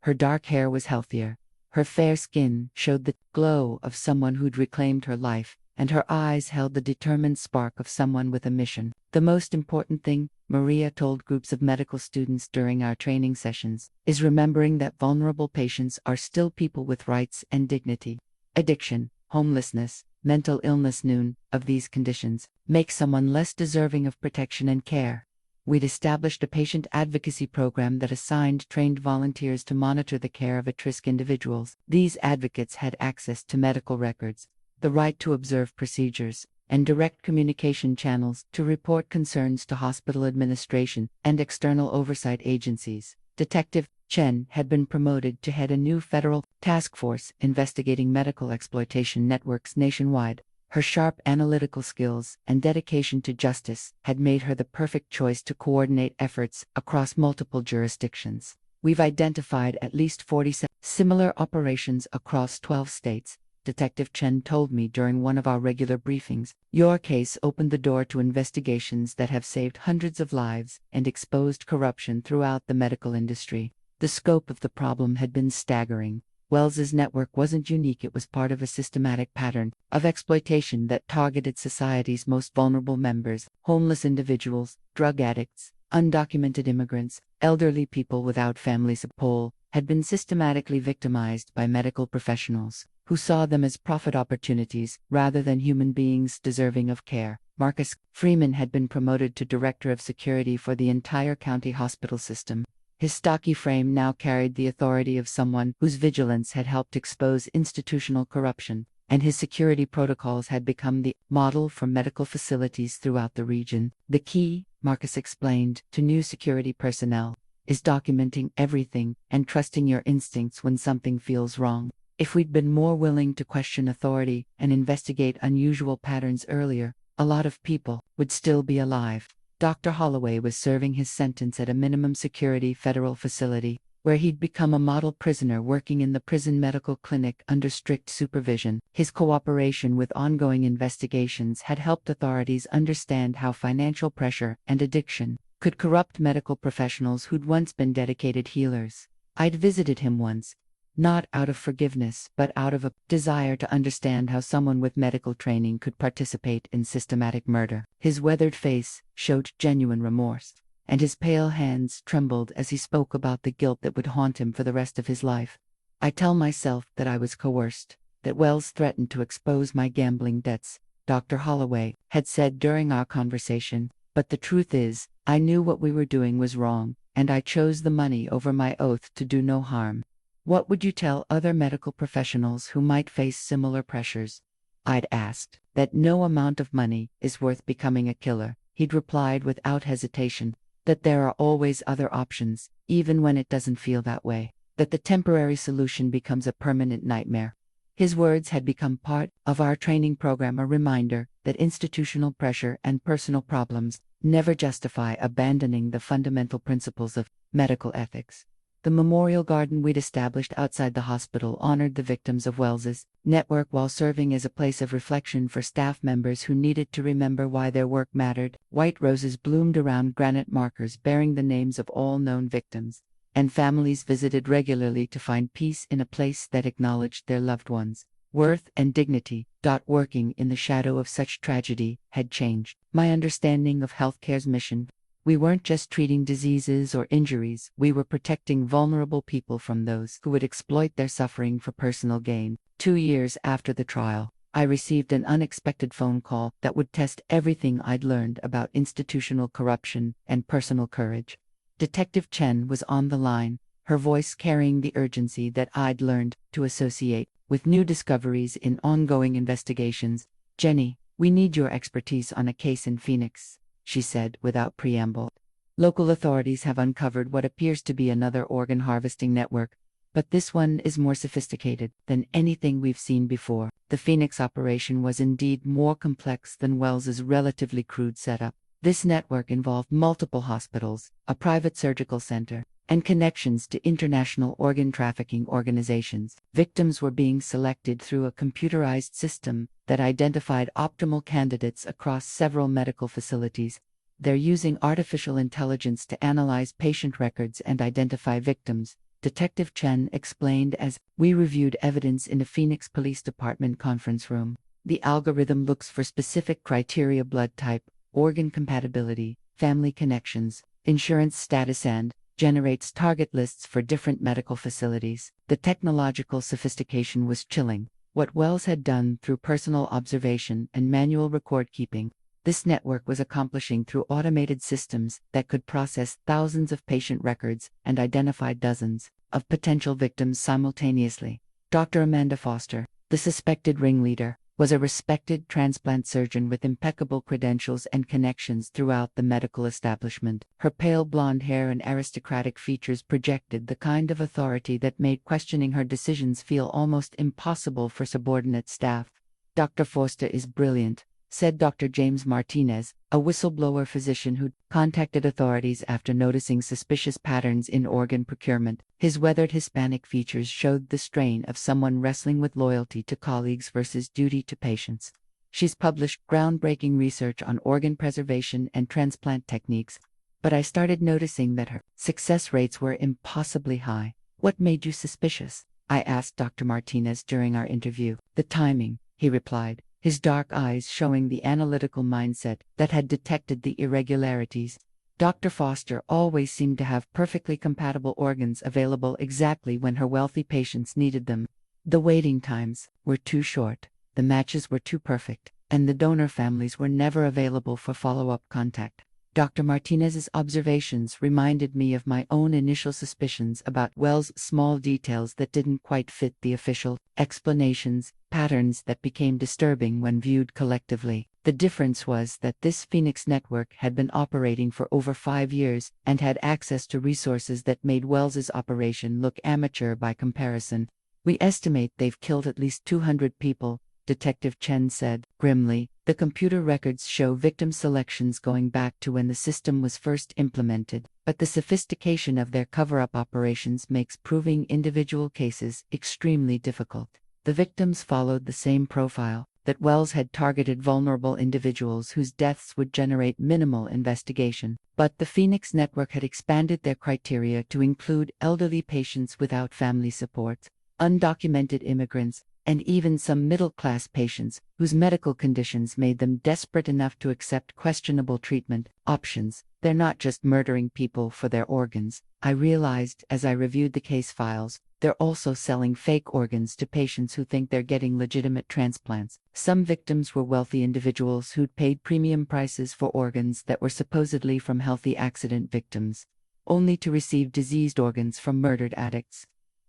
[SPEAKER 1] Her dark hair was healthier, her fair skin showed the glow of someone who'd reclaimed her life, and her eyes held the determined spark of someone with a mission. The most important thing, Maria told groups of medical students during our training sessions, is remembering that vulnerable patients are still people with rights and dignity. Addiction, homelessness, mental illness, none of these conditions make someone less deserving of protection and care. We'd established a patient advocacy program that assigned trained volunteers to monitor the care of at-risk individuals. These advocates had access to medical records, the right to observe procedures, and direct communication channels to report concerns to hospital administration and external oversight agencies. Detective Chen had been promoted to head a new federal task force investigating medical exploitation networks nationwide. Her sharp analytical skills and dedication to justice had made her the perfect choice to coordinate efforts across multiple jurisdictions. We've identified at least 47 similar operations across 12 states, Detective Chen told me during one of our regular briefings. Your case opened the door to investigations that have saved hundreds of lives and exposed corruption throughout the medical industry. The scope of the problem had been staggering. Wells's network wasn't unique, it was part of a systematic pattern of exploitation that targeted society's most vulnerable members: homeless individuals, drug addicts, undocumented immigrants, elderly people without family support, had been systematically victimized by medical professionals who saw them as profit opportunities rather than human beings deserving of care. Marcus Freeman had been promoted to Director of Security for the entire county hospital system. His stocky frame now carried the authority of someone whose vigilance had helped expose institutional corruption, and his security protocols had become the model for medical facilities throughout the region. The key, Marcus explained, to new security personnel is documenting everything and trusting your instincts when something feels wrong. If we'd been more willing to question authority and investigate unusual patterns earlier, a lot of people would still be alive. Dr. Holloway was serving his sentence at a minimum security federal facility, where he'd become a model prisoner working in the prison medical clinic under strict supervision. His cooperation with ongoing investigations had helped authorities understand how financial pressure and addiction could corrupt medical professionals who'd once been dedicated healers. I'd visited him once, not out of forgiveness, but out of a desire to understand how someone with medical training could participate in systematic murder. His weathered face showed genuine remorse, and his pale hands trembled as he spoke about the guilt that would haunt him for the rest of his life. I tell myself that I was coerced, that Wells threatened to expose my gambling debts, Dr. Holloway had said during our conversation, but the truth is, I knew what we were doing was wrong, and I chose the money over my oath to do no harm. What would you tell other medical professionals who might face similar pressures? I'd asked. That no amount of money is worth becoming a killer. He'd replied without hesitation, that there are always other options, even when it doesn't feel that way, that the temporary solution becomes a permanent nightmare. His words had become part of our training program, a reminder that institutional pressure and personal problems never justify abandoning the fundamental principles of medical ethics. The memorial garden we'd established outside the hospital honored the victims of Wells's network while serving as a place of reflection for staff members who needed to remember why their work mattered. White roses bloomed around granite markers bearing the names of all known victims, and families visited regularly to find peace in a place that acknowledged their loved ones' worth and dignity. Working in the shadow of such tragedy had changed my understanding of healthcare's mission. We weren't just treating diseases or injuries, we were protecting vulnerable people from those who would exploit their suffering for personal gain. 2 years after the trial, I received an unexpected phone call that would test everything I'd learned about institutional corruption and personal courage. Detective Chen was on the line, her voice carrying the urgency that I'd learned to associate with new discoveries in ongoing investigations. "Jenny, we need your expertise on a case in Phoenix," she said without preamble. "Local authorities have uncovered what appears to be another organ harvesting network, but this one is more sophisticated than anything we've seen before." The Phoenix operation was indeed more complex than Wells's relatively crude setup. This network involved multiple hospitals, a private surgical center, and connections to international organ trafficking organizations. Victims were being selected through a computerized system that identified optimal candidates across several medical facilities. They're using artificial intelligence to analyze patient records and identify victims, Detective Chen explained as we reviewed evidence in a Phoenix Police Department conference room. The algorithm looks for specific criteria: blood type, organ compatibility, family connections, insurance status, and generates target lists for different medical facilities. The technological sophistication was chilling. What Wells had done through personal observation and manual record keeping, this network was accomplishing through automated systems that could process thousands of patient records and identify dozens of potential victims simultaneously. Dr. Amanda Foster, the suspected ringleader, was a respected transplant surgeon with impeccable credentials and connections throughout the medical establishment. Her pale blonde hair and aristocratic features projected the kind of authority that made questioning her decisions feel almost impossible for subordinate staff. "Dr. Foster is brilliant," said Dr. James Martinez, a whistleblower physician who'd contacted authorities after noticing suspicious patterns in organ procurement. His weathered Hispanic features showed the strain of someone wrestling with loyalty to colleagues versus duty to patients. "She's published groundbreaking research on organ preservation and transplant techniques, but I started noticing that her success rates were impossibly high." "What made you suspicious?" I asked Dr. Martinez during our interview. "The timing," he replied, his dark eyes showing the analytical mindset that had detected the irregularities. Dr. Foster always seemed to have perfectly compatible organs available exactly when her wealthy patients needed them. The waiting times were too short, the matches were too perfect, and the donor families were never available for follow-up contact. Dr. Martinez's observations reminded me of my own initial suspicions about Wells' small details that didn't quite fit the official explanations, patterns that became disturbing when viewed collectively. The difference was that this Phoenix network had been operating for over 5 years and had access to resources that made Wells's operation look amateur by comparison. "We estimate they've killed at least 200 people," Detective Chen said grimly, The computer records show victim selections going back to when the system was first implemented, but the sophistication of their cover-up operations makes proving individual cases extremely difficult. The victims followed the same profile, that Wells had targeted vulnerable individuals whose deaths would generate minimal investigation, but the Phoenix network had expanded their criteria to include elderly patients without family support, undocumented immigrants, and even some middle-class patients whose medical conditions made them desperate enough to accept questionable treatment options. They're not just murdering people for their organs, I realized as I reviewed the case files. They're also selling fake organs to patients who think they're getting legitimate transplants. Some victims were wealthy individuals who'd paid premium prices for organs that were supposedly from healthy accident victims, only to receive diseased organs from murdered addicts.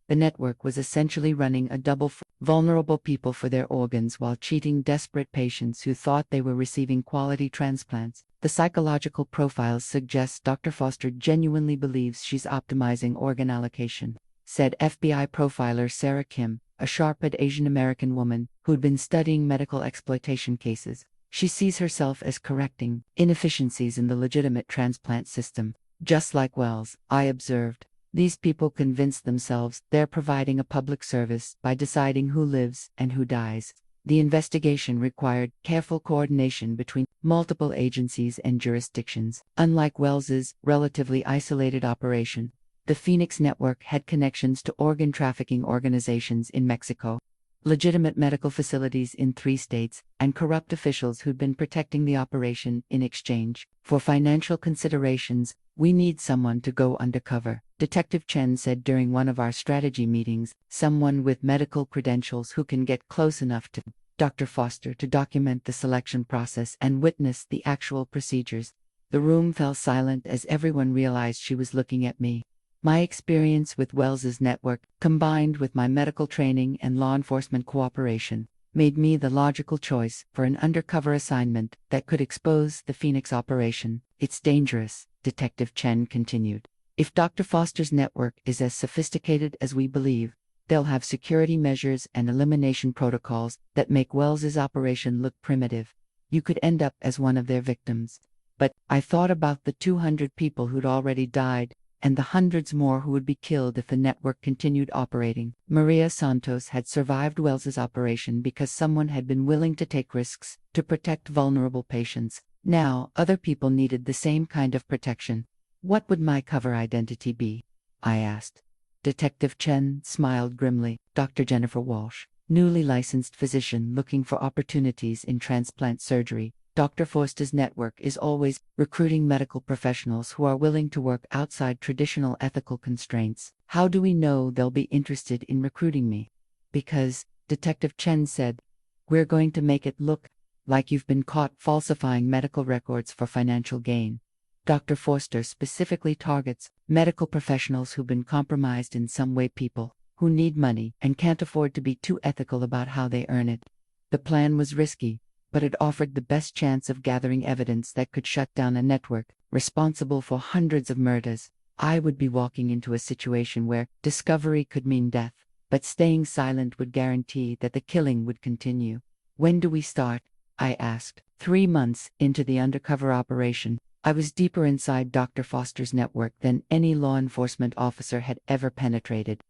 [SPEAKER 1] The network was essentially running a double for vulnerable people for their organs while cheating desperate patients who thought they were receiving quality transplants. The psychological profiles suggest Dr. Foster genuinely believes she's optimizing organ allocation, said FBI profiler Sarah Kim, a sharp-eyed Asian American woman who'd been studying medical exploitation cases. She sees herself as correcting inefficiencies in the legitimate transplant system. Just like Wells, I observed. These people convince themselves they're providing a public service by deciding who lives and who dies. The investigation required careful coordination between multiple agencies and jurisdictions. Unlike Wells's relatively isolated operation, the Phoenix network had connections to organ trafficking organizations in Mexico, legitimate medical facilities in 3 states, and corrupt officials who'd been protecting the operation in exchange for financial considerations. We need someone to go undercover, Detective Chen said during one of our strategy meetings, someone with medical credentials who can get close enough to Dr. Foster to document the selection process and witness the actual procedures. The room fell silent as everyone realized she was looking at me. My experience with Wells's network, combined with my medical training and law enforcement cooperation, made me the logical choice for an undercover assignment that could expose the Phoenix operation. It's dangerous, Detective Chen continued. If Dr. Foster's network is as sophisticated as we believe, they'll have security measures and elimination protocols that make Wells's operation look primitive. You could end up as one of their victims. But I thought about the 200 people who'd already died, and the hundreds more who would be killed if the network continued operating. Maria Santos had survived Wells's operation because someone had been willing to take risks to protect vulnerable patients. Now, other people needed the same kind of protection. What would my cover identity be? I asked. Detective Chen smiled grimly. Dr. Jennifer Walsh, newly licensed physician looking for opportunities in transplant surgery. Dr. Foster's network is always recruiting medical professionals who are willing to work outside traditional ethical constraints. How do we know they'll be interested in recruiting me? Because, Detective Chen said, we're going to make it look like you've been caught falsifying medical records for financial gain. Dr. Foster specifically targets medical professionals who've been compromised in some way, people who need money and can't afford to be too ethical about how they earn it. The plan was risky, but it offered the best chance of gathering evidence that could shut down a network responsible for hundreds of murders. I would be walking into a situation where discovery could mean death, but staying silent would guarantee that the killing would continue. When do we start? I asked. 3 months into the undercover operation, I was deeper inside Dr. Foster's network than any law enforcement officer had ever penetrated.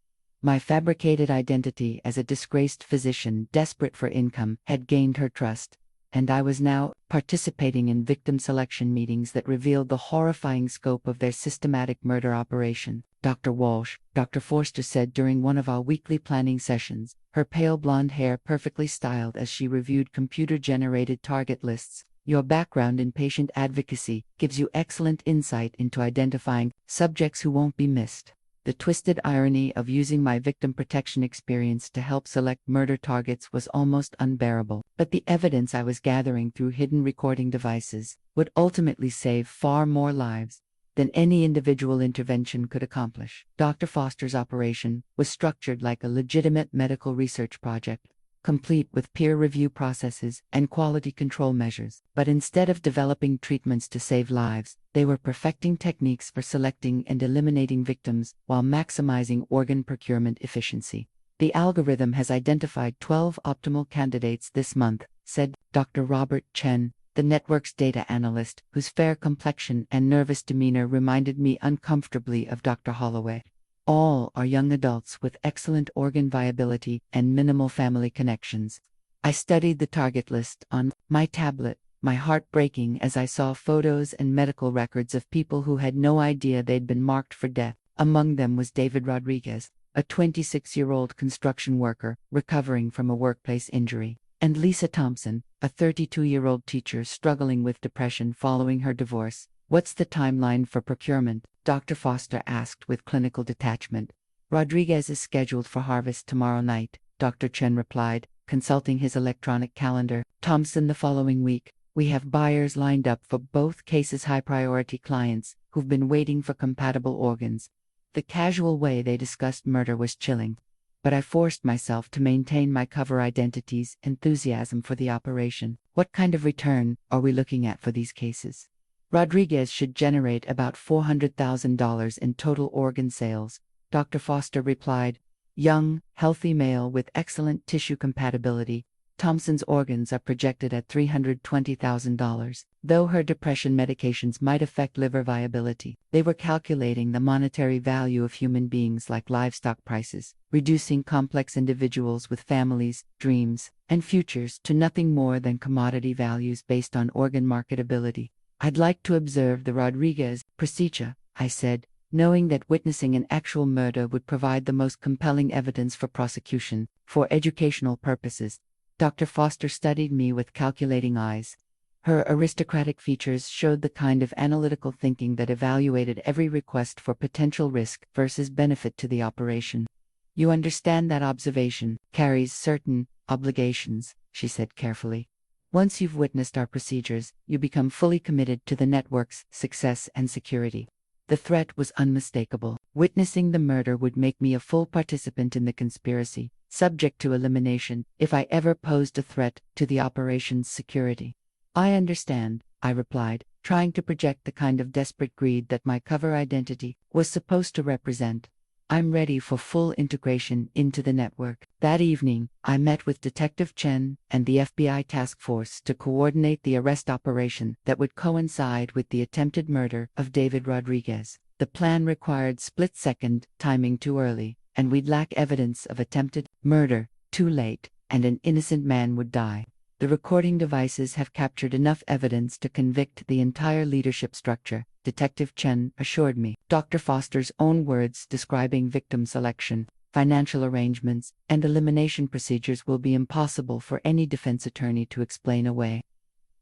[SPEAKER 1] My fabricated identity as a disgraced physician desperate for income had gained her trust, and I was now participating in victim selection meetings that revealed the horrifying scope of their systematic murder operation. Dr. Walsh, Dr. Foster said during one of our weekly planning sessions, her pale blonde hair perfectly styled as she reviewed computer-generated target lists. Your background in patient advocacy gives you excellent insight into identifying subjects who won't be missed. The twisted irony of using my victim protection experience to help select murder targets was almost unbearable. But the evidence I was gathering through hidden recording devices would ultimately save far more lives than any individual intervention could accomplish. Dr. Foster's operation was structured like a legitimate medical research project, complete with peer review processes and quality control measures. But instead of developing treatments to save lives, they were perfecting techniques for selecting and eliminating victims while maximizing organ procurement efficiency. The algorithm has identified 12 optimal candidates this month, said Dr. Robert Chen, the network's data analyst, whose fair complexion and nervous demeanor reminded me uncomfortably of Dr. Holloway. All are young adults with excellent organ viability and minimal family connections. I studied the target list on my tablet, my heart breaking as I saw photos and medical records of people who had no idea they'd been marked for death. Among them was David Rodriguez, a 26-year-old construction worker recovering from a workplace injury, and Lisa Thompson, a 32-year-old teacher struggling with depression following her divorce. "What's the timeline for procurement?" Dr. Foster asked with clinical detachment. "Rodriguez is scheduled for harvest tomorrow night," Dr. Chen replied, consulting his electronic calendar. "Thompson the following week. We have buyers lined up for both cases, high-priority clients who've been waiting for compatible organs." The casual way they discussed murder was chilling, but I forced myself to maintain my cover identity's enthusiasm for the operation. "What kind of return are we looking at for these cases?" "Rodriguez should generate about $400,000 in total organ sales," Dr. Foster replied. "Young, healthy male with excellent tissue compatibility. Thompson's organs are projected at $320,000. Though her depression medications might affect liver viability, they were calculating the monetary value of human beings like livestock prices, reducing complex individuals with families, dreams, and futures to nothing more than commodity values based on organ marketability. "I'd like to observe the Rodriguez procedure," I said, knowing that witnessing an actual murder would provide the most compelling evidence for prosecution. "For educational purposes." Dr. Foster studied me with calculating eyes. Her aristocratic features showed the kind of analytical thinking that evaluated every request for potential risk versus benefit to the operation. "You understand that observation carries certain obligations," she said carefully. "Once you've witnessed our procedures, you become fully committed to the network's success and security." The threat was unmistakable. Witnessing the murder would make me a full participant in the conspiracy, subject to elimination if I ever posed a threat to the operation's security. "I understand," I replied, trying to project the kind of desperate greed that my cover identity was supposed to represent. "I'm ready for full integration into the network." That evening, I met with Detective Chen and the FBI task force to coordinate the arrest operation that would coincide with the attempted murder of David Rodriguez. The plan required split-second timing too early, and we'd lack evidence of attempted murder too late, and an innocent man would die. "The recording devices have captured enough evidence to convict the entire leadership structure," Detective Chen assured me. Dr. Foster's own words describing victim selection, financial arrangements, and elimination procedures will be impossible for any defense attorney to explain away.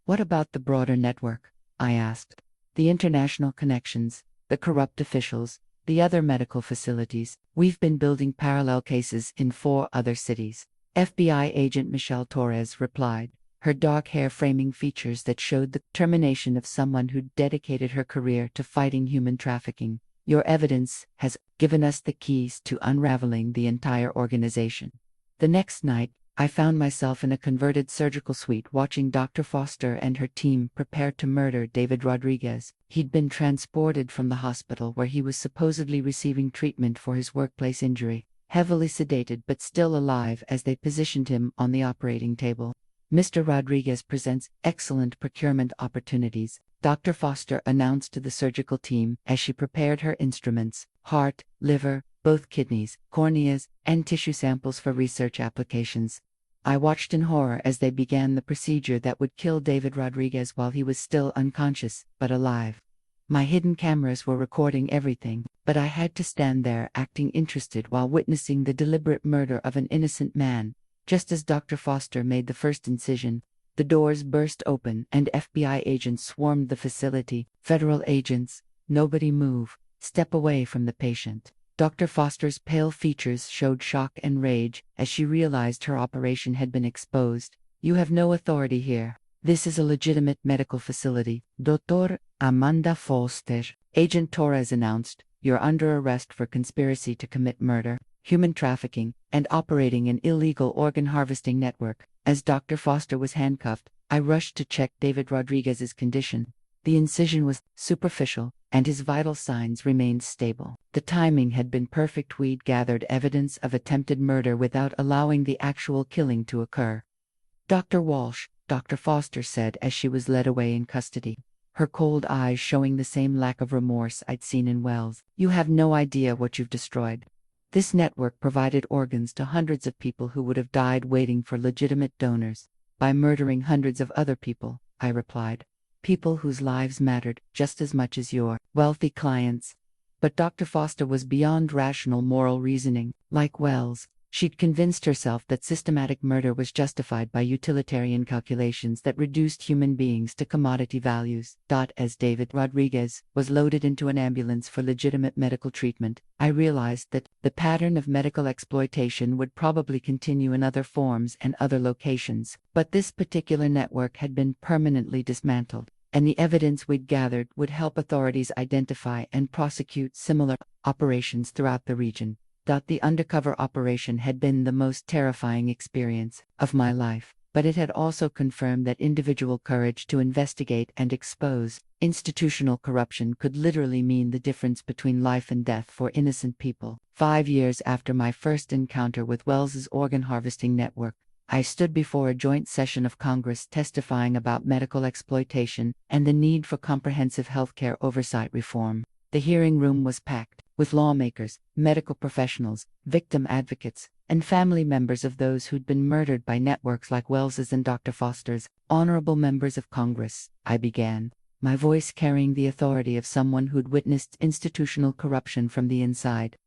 [SPEAKER 1] "What about the broader network?" I asked. "The international connections, the corrupt officials, the other medical facilities. We've been building parallel cases in 4 other cities." FBI agent Michelle Torres replied, her dark hair framing features that showed the determination of someone who dedicated her career to fighting human trafficking. "Your evidence has given us the keys to unraveling the entire organization." The next night, I found myself in a converted surgical suite watching Dr. Foster and her team prepare to murder David Rodriguez. He'd been transported from the hospital where he was supposedly receiving treatment for his workplace injury, heavily sedated but still alive as they positioned him on the operating table. "Mr. Rodriguez presents excellent procurement opportunities," Dr. Foster announced to the surgical team as she prepared her instruments: heart, liver, both kidneys, corneas, and tissue samples for research applications. I watched in horror as they began the procedure that would kill David Rodriguez while he was still unconscious, but alive. My hidden cameras were recording everything, but I had to stand there acting interested while witnessing the deliberate murder of an innocent man. Just as Dr. Foster made the first incision, the doors burst open and FBI agents swarmed the facility. "Federal agents, nobody move. Step away from the patient." Dr. Foster's pale features showed shock and rage as she realized her operation had been exposed. "You have no authority here. This is a legitimate medical facility." "Dr. Amanda Foster," Agent Torres announced, "you're under arrest for conspiracy to commit murder, human trafficking, and operating an illegal organ harvesting network." As Dr. Foster was handcuffed, I rushed to check David Rodriguez's condition. The incision was superficial, and his vital signs remained stable. The timing had been perfect. We'd gathered evidence of attempted murder without allowing the actual killing to occur. "Dr. Walsh, Dr. Foster said as she was led away in custody, her cold eyes showing the same lack of remorse I'd seen in Wells. You have no idea what you've destroyed. This network provided organs to hundreds of people who would have died waiting for legitimate donors. By murdering hundreds of other people, I replied. People whose lives mattered just as much as your wealthy clients. But Dr. Foster was beyond rational moral reasoning. Like Wells, she'd convinced herself that systematic murder was justified by utilitarian calculations that reduced human beings to commodity values. As David Rodriguez was loaded into an ambulance for legitimate medical treatment, I realized that the pattern of medical exploitation would probably continue in other forms and other locations, but this particular network had been permanently dismantled, and the evidence we'd gathered would help authorities identify and prosecute similar operations throughout the region. The undercover operation had been the most terrifying experience of my life, but it had also confirmed that individual courage to investigate and expose institutional corruption could literally mean the difference between life and death for innocent people. 5 years after my first encounter with Wells's organ harvesting network, I stood before a joint session of Congress testifying about medical exploitation and the need for comprehensive healthcare oversight reform. The hearing room was packed with lawmakers, medical professionals, victim advocates, and family members of those who'd been murdered by networks like Wells's and Dr. Foster's. Honorable members of Congress, I began, my voice carrying the authority of someone who'd witnessed institutional corruption from the inside.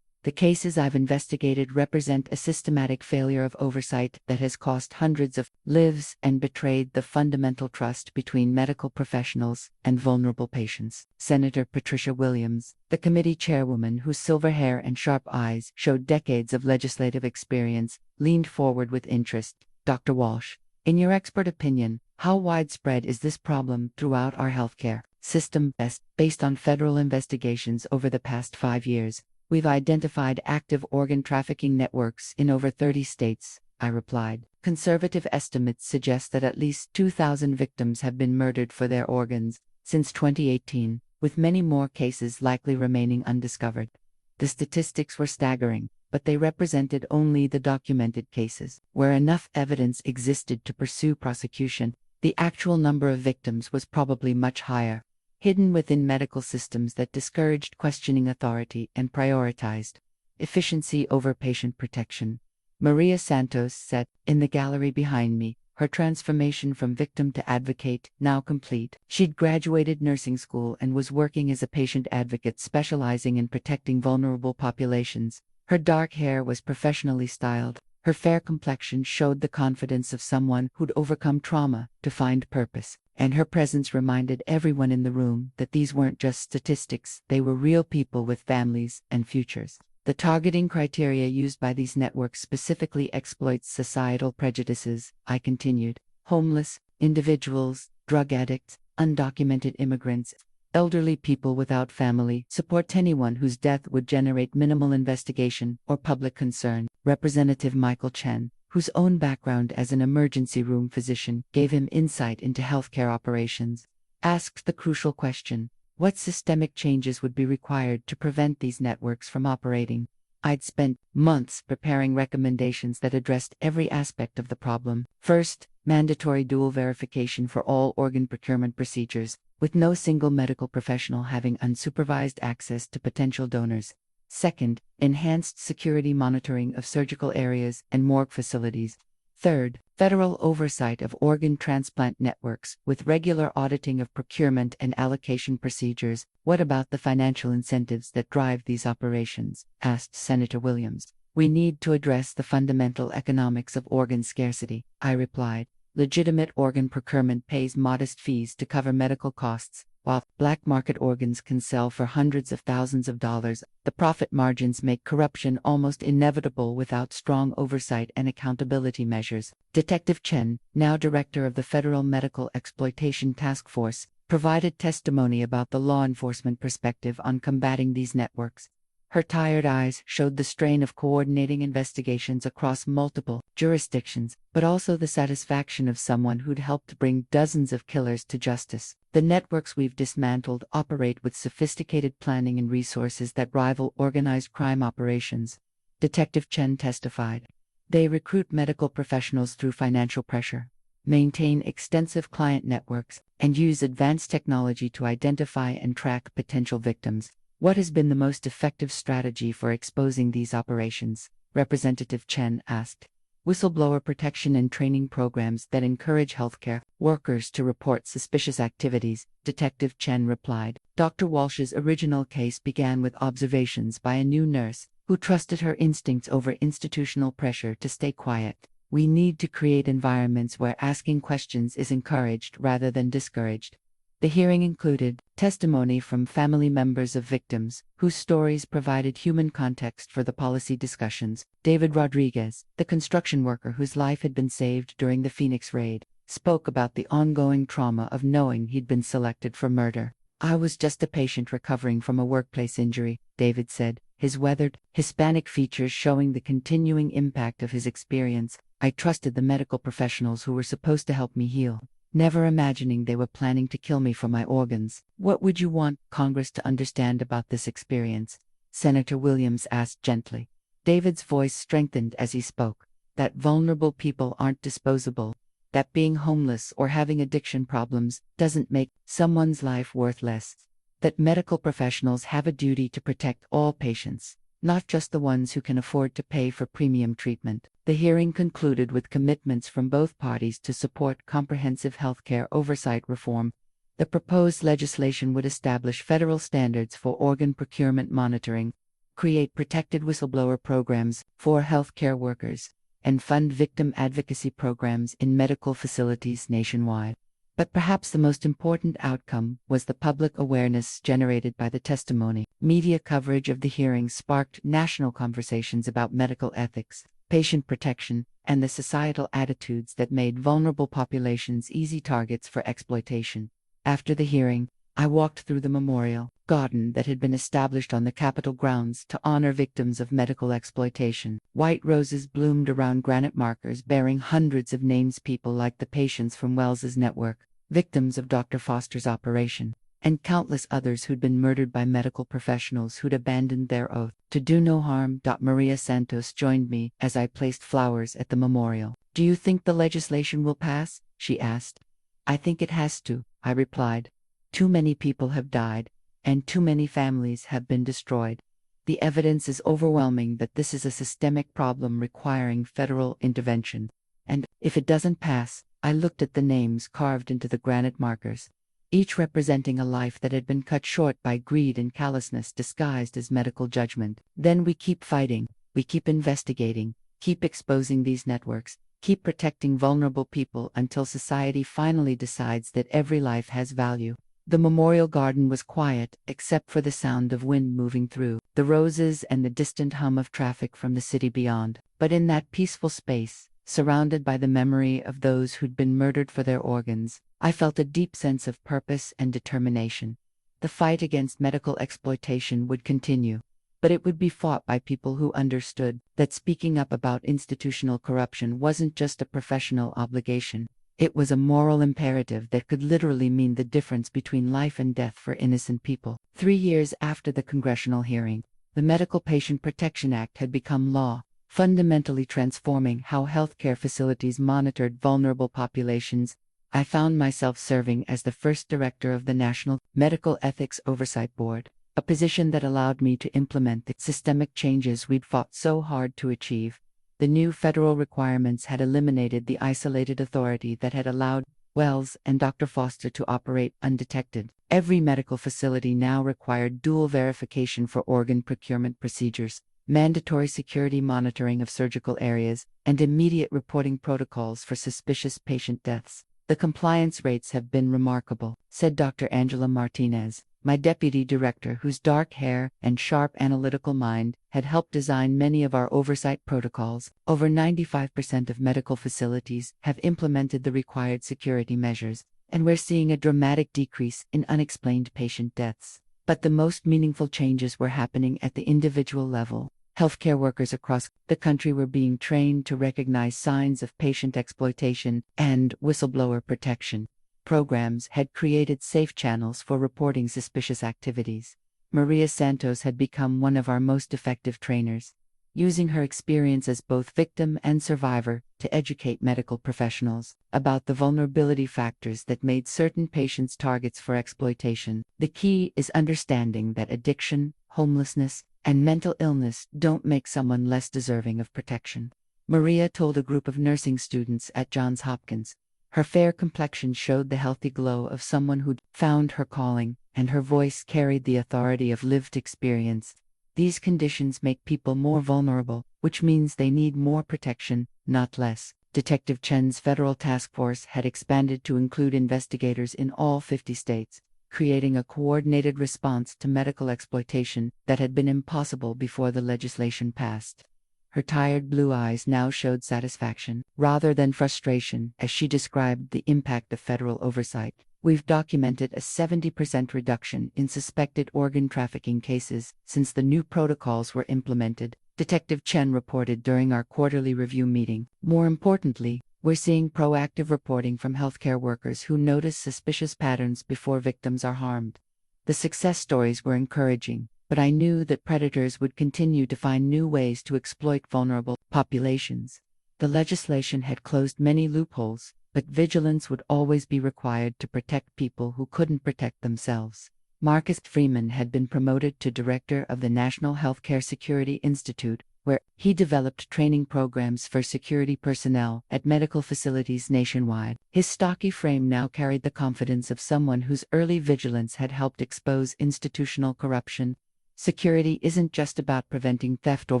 [SPEAKER 1] The cases I've investigated represent a systematic failure of oversight that has cost hundreds of lives and betrayed the fundamental trust between medical professionals and vulnerable patients. Senator Patricia Williams, the committee chairwoman whose silver hair and sharp eyes showed decades of legislative experience, leaned forward with interest. Dr. Walsh, in your expert opinion, how widespread is this problem throughout our healthcare system? Based on federal investigations over the past 5 years, we've identified active organ trafficking networks in over 30 states, I replied. Conservative estimates suggest that at least 2,000 victims have been murdered for their organs since 2018, with many more cases likely remaining undiscovered. The statistics were staggering, but they represented only the documented cases. Where enough evidence existed to pursue prosecution, the actual number of victims was probably much higher, hidden within medical systems that discouraged questioning authority and prioritized efficiency over patient protection. Maria Santos sat in the gallery behind me, her transformation from victim to advocate now complete. She'd graduated nursing school and was working as a patient advocate specializing in protecting vulnerable populations. Her dark hair was professionally styled. Her fair complexion showed the confidence of someone who'd overcome trauma to find purpose, and her presence reminded everyone in the room that these weren't just statistics, they were real people with families and futures. The targeting criteria used by these networks specifically exploits societal prejudices, I continued. Homeless individuals, drug addicts, undocumented immigrants, elderly people without family support, anyone whose death would generate minimal investigation or public concern. Representative Michael Chen, whose own background as an emergency room physician gave him insight into healthcare operations, asked the crucial question: what systemic changes would be required to prevent these networks from operating? I'd spent months preparing recommendations that addressed every aspect of the problem. First, mandatory dual verification for all organ procurement procedures, with no single medical professional having unsupervised access to potential donors. Second, enhanced security monitoring of surgical areas and morgue facilities. Third, federal oversight of organ transplant networks with regular auditing of procurement and allocation procedures. What about the financial incentives that drive these operations? Asked Senator Williams. We need to address the fundamental economics of organ scarcity, I replied. Legitimate organ procurement pays modest fees to cover medical costs, while black market organs can sell for hundreds of thousands of dollars. The profit margins make corruption almost inevitable without strong oversight and accountability measures. Detective Chen, now director of the Federal Medical Exploitation Task Force, provided testimony about the law enforcement perspective on combating these networks. Her tired eyes showed the strain of coordinating investigations across multiple jurisdictions, but also the satisfaction of someone who'd helped bring dozens of killers to justice. The networks we've dismantled operate with sophisticated planning and resources that rival organized crime operations, Detective Chen testified. They recruit medical professionals through financial pressure, maintain extensive client networks, and use advanced technology to identify and track potential victims. What has been the most effective strategy for exposing these operations? Representative Chen asked. Whistleblower protection and training programs that encourage healthcare workers to report suspicious activities, Detective Chen replied. Dr. Walsh's original case began with observations by a new nurse who trusted her instincts over institutional pressure to stay quiet. We need to create environments where asking questions is encouraged rather than discouraged. The hearing included testimony from family members of victims, whose stories provided human context for the policy discussions. David Rodriguez, the construction worker whose life had been saved during the Phoenix raid, spoke about the ongoing trauma of knowing he'd been selected for murder. I was just a patient recovering from a workplace injury, David said, his weathered, Hispanic features showing the continuing impact of his experience. I trusted the medical professionals who were supposed to help me heal, never imagining they were planning to kill me for my organs. What would you want Congress to understand about this experience? Senator Williams asked gently. David's voice strengthened as he spoke. That vulnerable people aren't disposable. That being homeless or having addiction problems doesn't make someone's life worth less. That medical professionals have a duty to protect all patients, not just the ones who can afford to pay for premium treatment. The hearing concluded with commitments from both parties to support comprehensive healthcare oversight reform. The proposed legislation would establish federal standards for organ procurement monitoring, create protected whistleblower programs for healthcare workers, and fund victim advocacy programs in medical facilities nationwide. But perhaps the most important outcome was the public awareness generated by the testimony. Media coverage of the hearing sparked national conversations about medical ethics, patient protection, and the societal attitudes that made vulnerable populations easy targets for exploitation. After the hearing, I walked through the memorial garden that had been established on the Capitol grounds to honor victims of medical exploitation. White roses bloomed around granite markers bearing hundreds of names, people like the patients from Wells's network, victims of Dr. Foster's operation, and countless others who'd been murdered by medical professionals who'd abandoned their oath to do no harm. Maria Santos joined me as I placed flowers at the memorial. Do you think the legislation will pass? She asked. I think it has to, I replied. Too many people have died, and too many families have been destroyed. The evidence is overwhelming that this is a systemic problem requiring federal intervention. And, if it doesn't pass, I looked at the names carved into the granite markers, each representing a life that had been cut short by greed and callousness disguised as medical judgment. Then we keep fighting, we keep investigating, keep exposing these networks, keep protecting vulnerable people until society finally decides that every life has value. The memorial garden was quiet, except for the sound of wind moving through the roses and the distant hum of traffic from the city beyond. But in that peaceful space, surrounded by the memory of those who'd been murdered for their organs, I felt a deep sense of purpose and determination. The fight against medical exploitation would continue, but it would be fought by people who understood that speaking up about institutional corruption wasn't just a professional obligation. It was a moral imperative that could literally mean the difference between life and death for innocent people. 3 years after the congressional hearing, the Medical Patient Protection Act had become law, fundamentally transforming how healthcare facilities monitored vulnerable populations. I found myself serving as the first director of the National Medical Ethics Oversight Board, a position that allowed me to implement the systemic changes we'd fought so hard to achieve. The new federal requirements had eliminated the isolated authority that had allowed Wells and Dr. Foster to operate undetected. Every medical facility now required dual verification for organ procurement procedures, mandatory security monitoring of surgical areas, and immediate reporting protocols for suspicious patient deaths. The compliance rates have been remarkable, said Dr. Angela Martinez, my deputy director, whose dark hair and sharp analytical mind had helped design many of our oversight protocols. Over 95% of medical facilities have implemented the required security measures, and we're seeing a dramatic decrease in unexplained patient deaths. But the most meaningful changes were happening at the individual level. Healthcare workers across the country were being trained to recognize signs of patient exploitation and whistleblower protection. Programs had created safe channels for reporting suspicious activities. Maria Santos had become one of our most effective trainers. using her experience as both victim and survivor to educate medical professionals about the vulnerability factors that made certain patients targets for exploitation. The key is understanding that addiction, homelessness, and mental illness don't make someone less deserving of protection. Maria told a group of nursing students at Johns Hopkins. Her fair complexion showed the healthy glow of someone who'd found her calling, and her voice carried the authority of lived experience. These conditions make people more vulnerable, which means they need more protection, not less. Detective Chen's federal task force had expanded to include investigators in all 50 states, creating a coordinated response to medical exploitation that had been impossible before the legislation passed. Her tired blue eyes now showed satisfaction, rather than frustration, as she described the impact of federal oversight. We've documented a 70% reduction in suspected organ trafficking cases since the new protocols were implemented, Detective Chen reported during our quarterly review meeting. More importantly, we're seeing proactive reporting from healthcare workers who notice suspicious patterns before victims are harmed. The success stories were encouraging, but I knew that predators would continue to find new ways to exploit vulnerable populations. The legislation had closed many loopholes, but vigilance would always be required to protect people who couldn't protect themselves. Marcus Freeman had been promoted to director of the National Healthcare Security Institute, where he developed training programs for security personnel at medical facilities nationwide. His stocky frame now carried the confidence of someone whose early vigilance had helped expose institutional corruption. Security isn't just about preventing theft or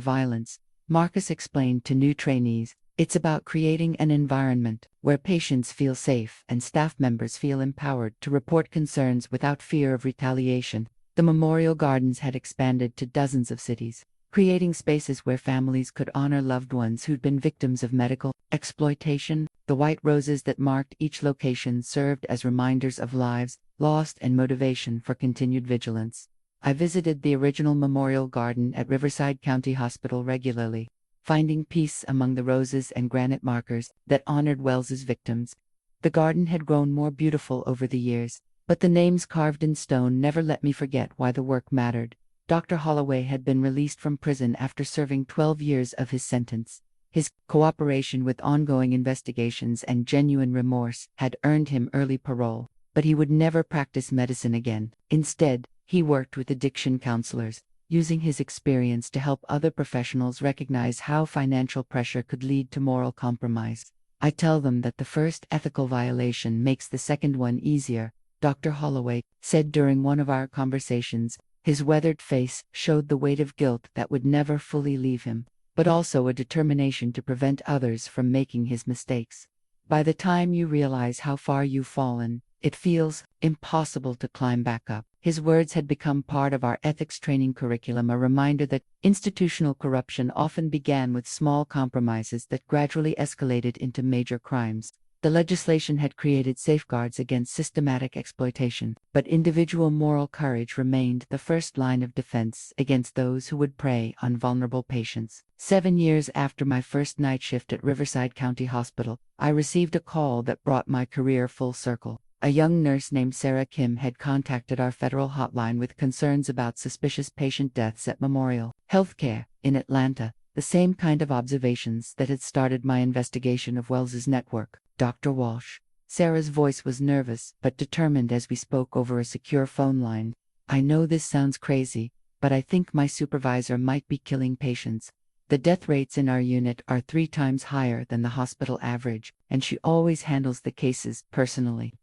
[SPEAKER 1] violence, Marcus explained to new trainees. It's about creating an environment where patients feel safe and staff members feel empowered to report concerns without fear of retaliation. The memorial gardens had expanded to dozens of cities, creating spaces where families could honor loved ones who'd been victims of medical exploitation. The white roses that marked each location served as reminders of lives lost and motivation for continued vigilance. I visited the original memorial garden at Riverside County Hospital regularly, finding peace among the roses and granite markers that honored Wells's victims. The garden had grown more beautiful over the years, but the names carved in stone never let me forget why the work mattered. Dr. Holloway had been released from prison after serving 12 years of his sentence. His cooperation with ongoing investigations and genuine remorse had earned him early parole, but he would never practice medicine again. Instead, he worked with addiction counselors, using his experience to help other professionals recognize how financial pressure could lead to moral compromise. I tell them that the first ethical violation makes the second one easier, Dr. Holloway said during one of our conversations. His weathered face showed the weight of guilt that would never fully leave him, but also a determination to prevent others from making his mistakes. By the time you realize how far you've fallen, it feels impossible to climb back up. His words had become part of our ethics training curriculum, a reminder that institutional corruption often began with small compromises that gradually escalated into major crimes. The legislation had created safeguards against systematic exploitation, but individual moral courage remained the first line of defense against those who would prey on vulnerable patients. 7 years after my first night shift at Riverside County Hospital, I received a call that brought my career full circle. A young nurse named Sarah Kim had contacted our federal hotline with concerns about suspicious patient deaths at Memorial Healthcare in Atlanta, the same kind of observations that had started my investigation of Wells's network. Dr. Walsh. Sarah's voice was nervous but determined as we spoke over a secure phone line. I know this sounds crazy, but I think my supervisor might be killing patients. The death rates in our unit are 3 times higher than the hospital average, and she always handles the cases personally.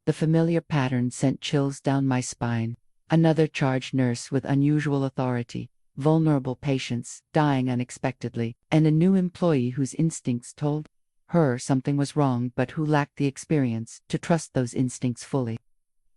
[SPEAKER 1] The familiar pattern sent chills down my spine. Another charge nurse with unusual authority, vulnerable patients dying unexpectedly, and a new employee whose instincts told her something was wrong but who lacked the experience to trust those instincts fully.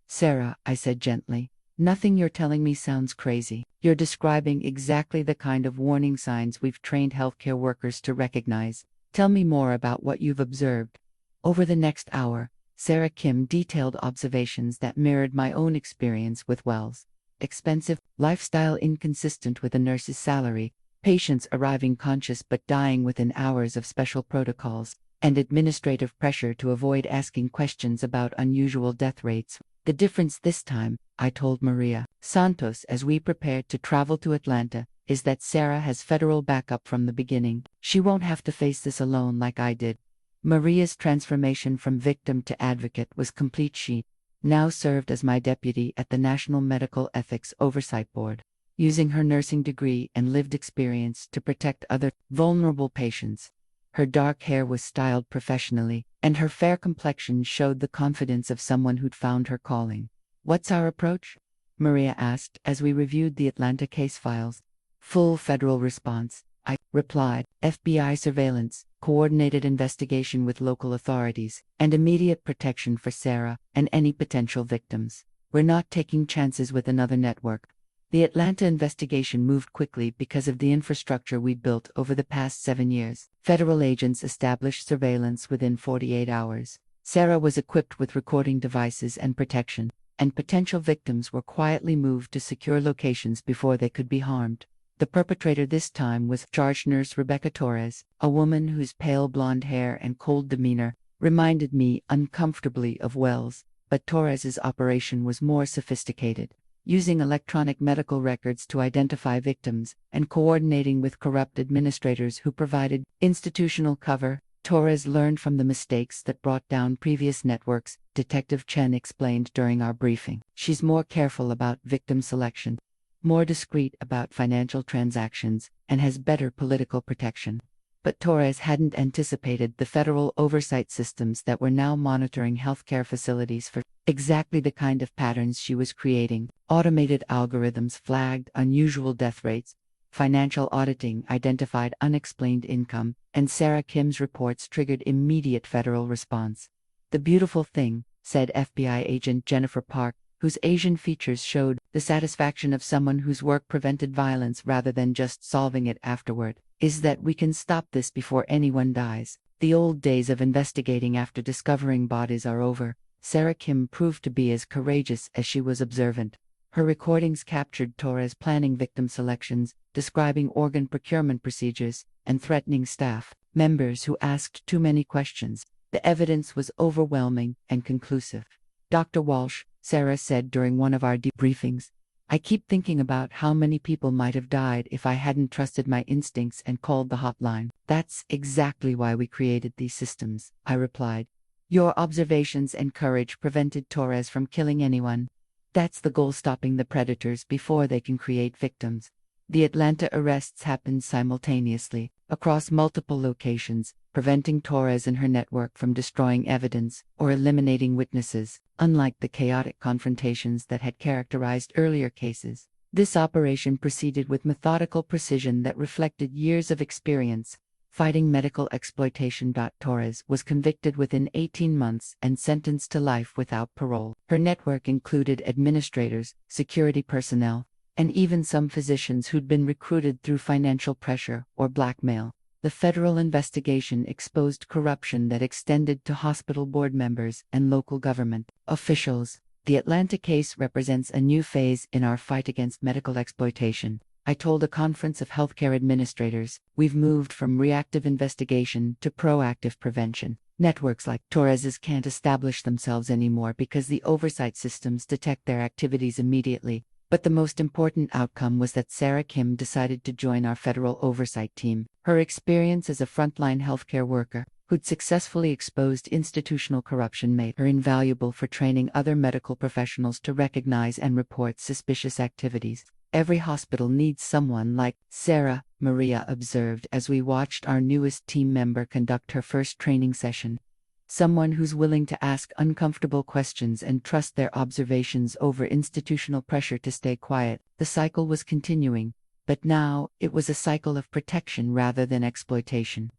[SPEAKER 1] Sarah, I said gently, nothing you're telling me sounds crazy. You're describing exactly the kind of warning signs we've trained healthcare workers to recognize. Tell me more about what you've observed. Over the next hour, Sarah Kim detailed observations that mirrored my own experience with Wells. Expensive, lifestyle inconsistent with a nurse's salary, patients arriving conscious but dying within hours of special protocols, and administrative pressure to avoid asking questions about unusual death rates. The difference this time, I told Maria Santos as we prepared to travel to Atlanta, is that Sarah has federal backup from the beginning. She won't have to face this alone like I did. Maria's transformation from victim to advocate was complete. She now served as my deputy at the National Medical Ethics Oversight Board, using her nursing degree and lived experience to protect other vulnerable patients. Her dark hair was styled professionally, and her fair complexion showed the confidence of someone who'd found her calling. What's our approach? Maria asked as we reviewed the Atlanta case files. Full federal response, I replied. FBI surveillance, coordinated investigation with local authorities, and immediate protection for Sarah and any potential victims. We're not taking chances with another network. The Atlanta investigation moved quickly because of the infrastructure we'd built over the past 7 years. Federal agents established surveillance within 48 hours. Sarah was equipped with recording devices and protection, and potential victims were quietly moved to secure locations before they could be harmed. The perpetrator this time was charge nurse Rebecca Torres, a woman whose pale blonde hair and cold demeanor reminded me uncomfortably of Wells, but Torres's operation was more sophisticated. Using electronic medical records to identify victims and coordinating with corrupt administrators who provided institutional cover, Torres learned from the mistakes that brought down previous networks, Detective Chen explained during our briefing. She's more careful about victim selection, more discreet about financial transactions, and has better political protection. But Torres hadn't anticipated the federal oversight systems that were now monitoring healthcare facilities for exactly the kind of patterns she was creating. Automated algorithms flagged unusual death rates, financial auditing identified unexplained income, and Sarah Kim's reports triggered immediate federal response. The beautiful thing, said FBI agent Jennifer Park, whose Asian features showed the satisfaction of someone whose work prevented violence rather than just solving it afterward, is that we can stop this before anyone dies. The old days of investigating after discovering bodies are over. Sarah Kim proved to be as courageous as she was observant. Her recordings captured Torres planning victim selections, describing organ procurement procedures, and threatening staff members who asked too many questions. The evidence was overwhelming and conclusive. Dr. Walsh, Sarah said during one of our debriefings, I keep thinking about how many people might have died if I hadn't trusted my instincts and called the hotline. That's exactly why we created these systems, I replied. Your observations and courage prevented Torres from killing anyone. That's the goal, stopping the predators before they can create victims. The Atlanta arrests happened simultaneously, across multiple locations, preventing Torres and her network from destroying evidence or eliminating witnesses, unlike the chaotic confrontations that had characterized earlier cases. This operation proceeded with methodical precision that reflected years of experience fighting medical exploitation. Torres was convicted within 18 months and sentenced to life without parole. Her network included administrators, security personnel, and even some physicians who'd been recruited through financial pressure or blackmail. The federal investigation exposed corruption that extended to hospital board members and local government officials. The Atlanta case represents a new phase in our fight against medical exploitation. I told a conference of healthcare administrators, we've moved from reactive investigation to proactive prevention. Networks like Torres's can't establish themselves anymore because the oversight systems detect their activities immediately. But the most important outcome was that Sarah Kim decided to join our federal oversight team. Her experience as a frontline healthcare worker who'd successfully exposed institutional corruption made her invaluable for training other medical professionals to recognize and report suspicious activities. Every hospital needs someone like Sarah, Maria observed as we watched our newest team member conduct her first training session. Someone who's willing to ask uncomfortable questions and trust their observations over institutional pressure to stay quiet. The cycle was continuing, but now it was a cycle of protection rather than exploitation.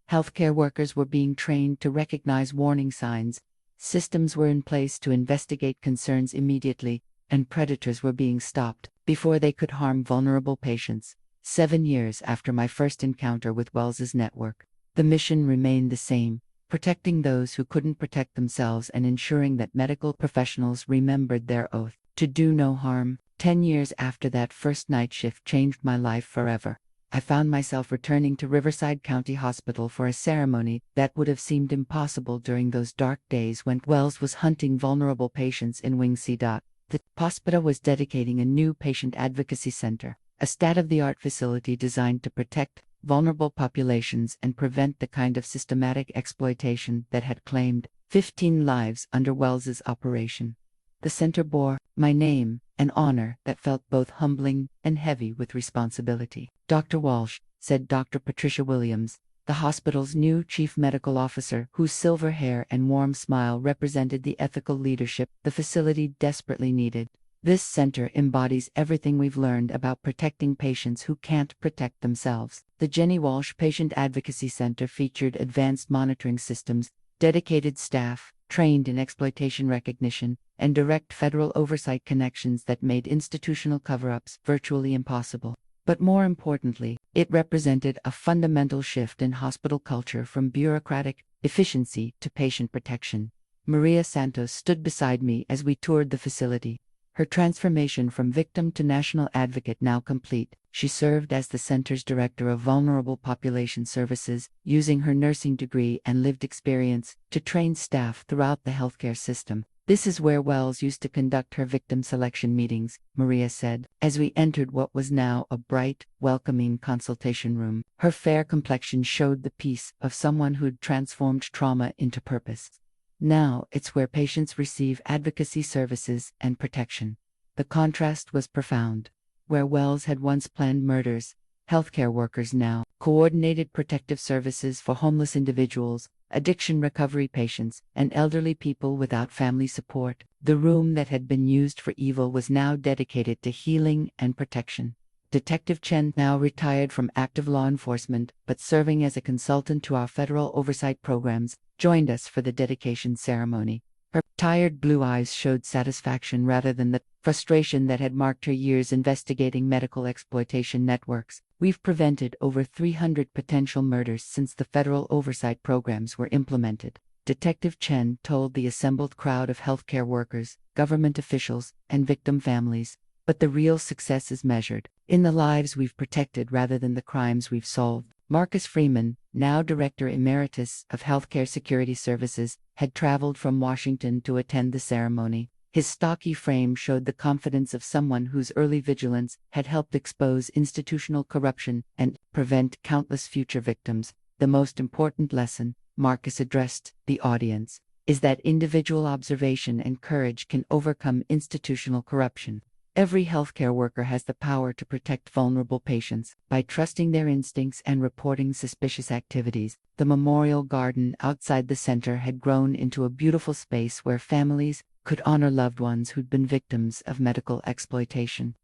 [SPEAKER 1] Healthcare workers were being trained to recognize warning signs, systems were in place to investigate concerns immediately, and predators were being stopped before they could harm vulnerable patients. 7 years after my first encounter with Wells's network, the mission remained the same. Protecting those who couldn't protect themselves and ensuring that medical professionals remembered their oath to do no harm. 10 years after that first night shift changed my life forever. I found myself returning to Riverside County Hospital for a ceremony that would have seemed impossible during those dark days when Wells was hunting vulnerable patients in Wing C. The hospital was dedicating a new patient advocacy center, a state-of-the-art facility designed to protect vulnerable populations and prevent the kind of systematic exploitation that had claimed 15 lives under Wells's operation. The center bore my name, an honor that felt both humbling and heavy with responsibility. Dr. Walsh, said Dr. Patricia Williams, the hospital's new chief medical officer, whose silver hair and warm smile represented the ethical leadership the facility desperately needed. This center embodies everything we've learned about protecting patients who can't protect themselves. The Jenny Walsh Patient Advocacy Center featured advanced monitoring systems, dedicated staff, trained in exploitation recognition, and direct federal oversight connections that made institutional cover-ups virtually impossible. But more importantly, it represented a fundamental shift in hospital culture from bureaucratic efficiency to patient protection. Maria Santos stood beside me as we toured the facility. Her transformation from victim to national advocate now complete, she served as the center's director of vulnerable population services, using her nursing degree and lived experience to train staff throughout the healthcare system. This is where Wells used to conduct her victim selection meetings, Maria said, as we entered what was now a bright, welcoming consultation room. Her fair complexion showed the peace of someone who'd transformed trauma into purpose. Now it's where patients receive advocacy services and protection. The contrast was profound. Where Wells had once planned murders, healthcare workers now coordinated protective services for homeless individuals, addiction recovery patients, and elderly people without family support. The room that had been used for evil was now dedicated to healing and protection. Detective Chen, now retired from active law enforcement but serving as a consultant to our federal oversight programs, joined us for the dedication ceremony. Her tired blue eyes showed satisfaction rather than the frustration that had marked her years investigating medical exploitation networks. We've prevented over 300 potential murders since the federal oversight programs were implemented, Detective Chen told the assembled crowd of healthcare workers, government officials, and victim families. But the real success is measured in the lives we've protected rather than the crimes we've solved. Marcus Freeman, now Director Emeritus of Healthcare Security Services, had traveled from Washington to attend the ceremony. His stocky frame showed the confidence of someone whose early vigilance had helped expose institutional corruption and prevent countless future victims. The most important lesson, Marcus addressed the audience, is that individual observation and courage can overcome institutional corruption. Every healthcare worker has the power to protect vulnerable patients by trusting their instincts and reporting suspicious activities. The memorial garden outside the center had grown into a beautiful space where families could honor loved ones who'd been victims of medical exploitation.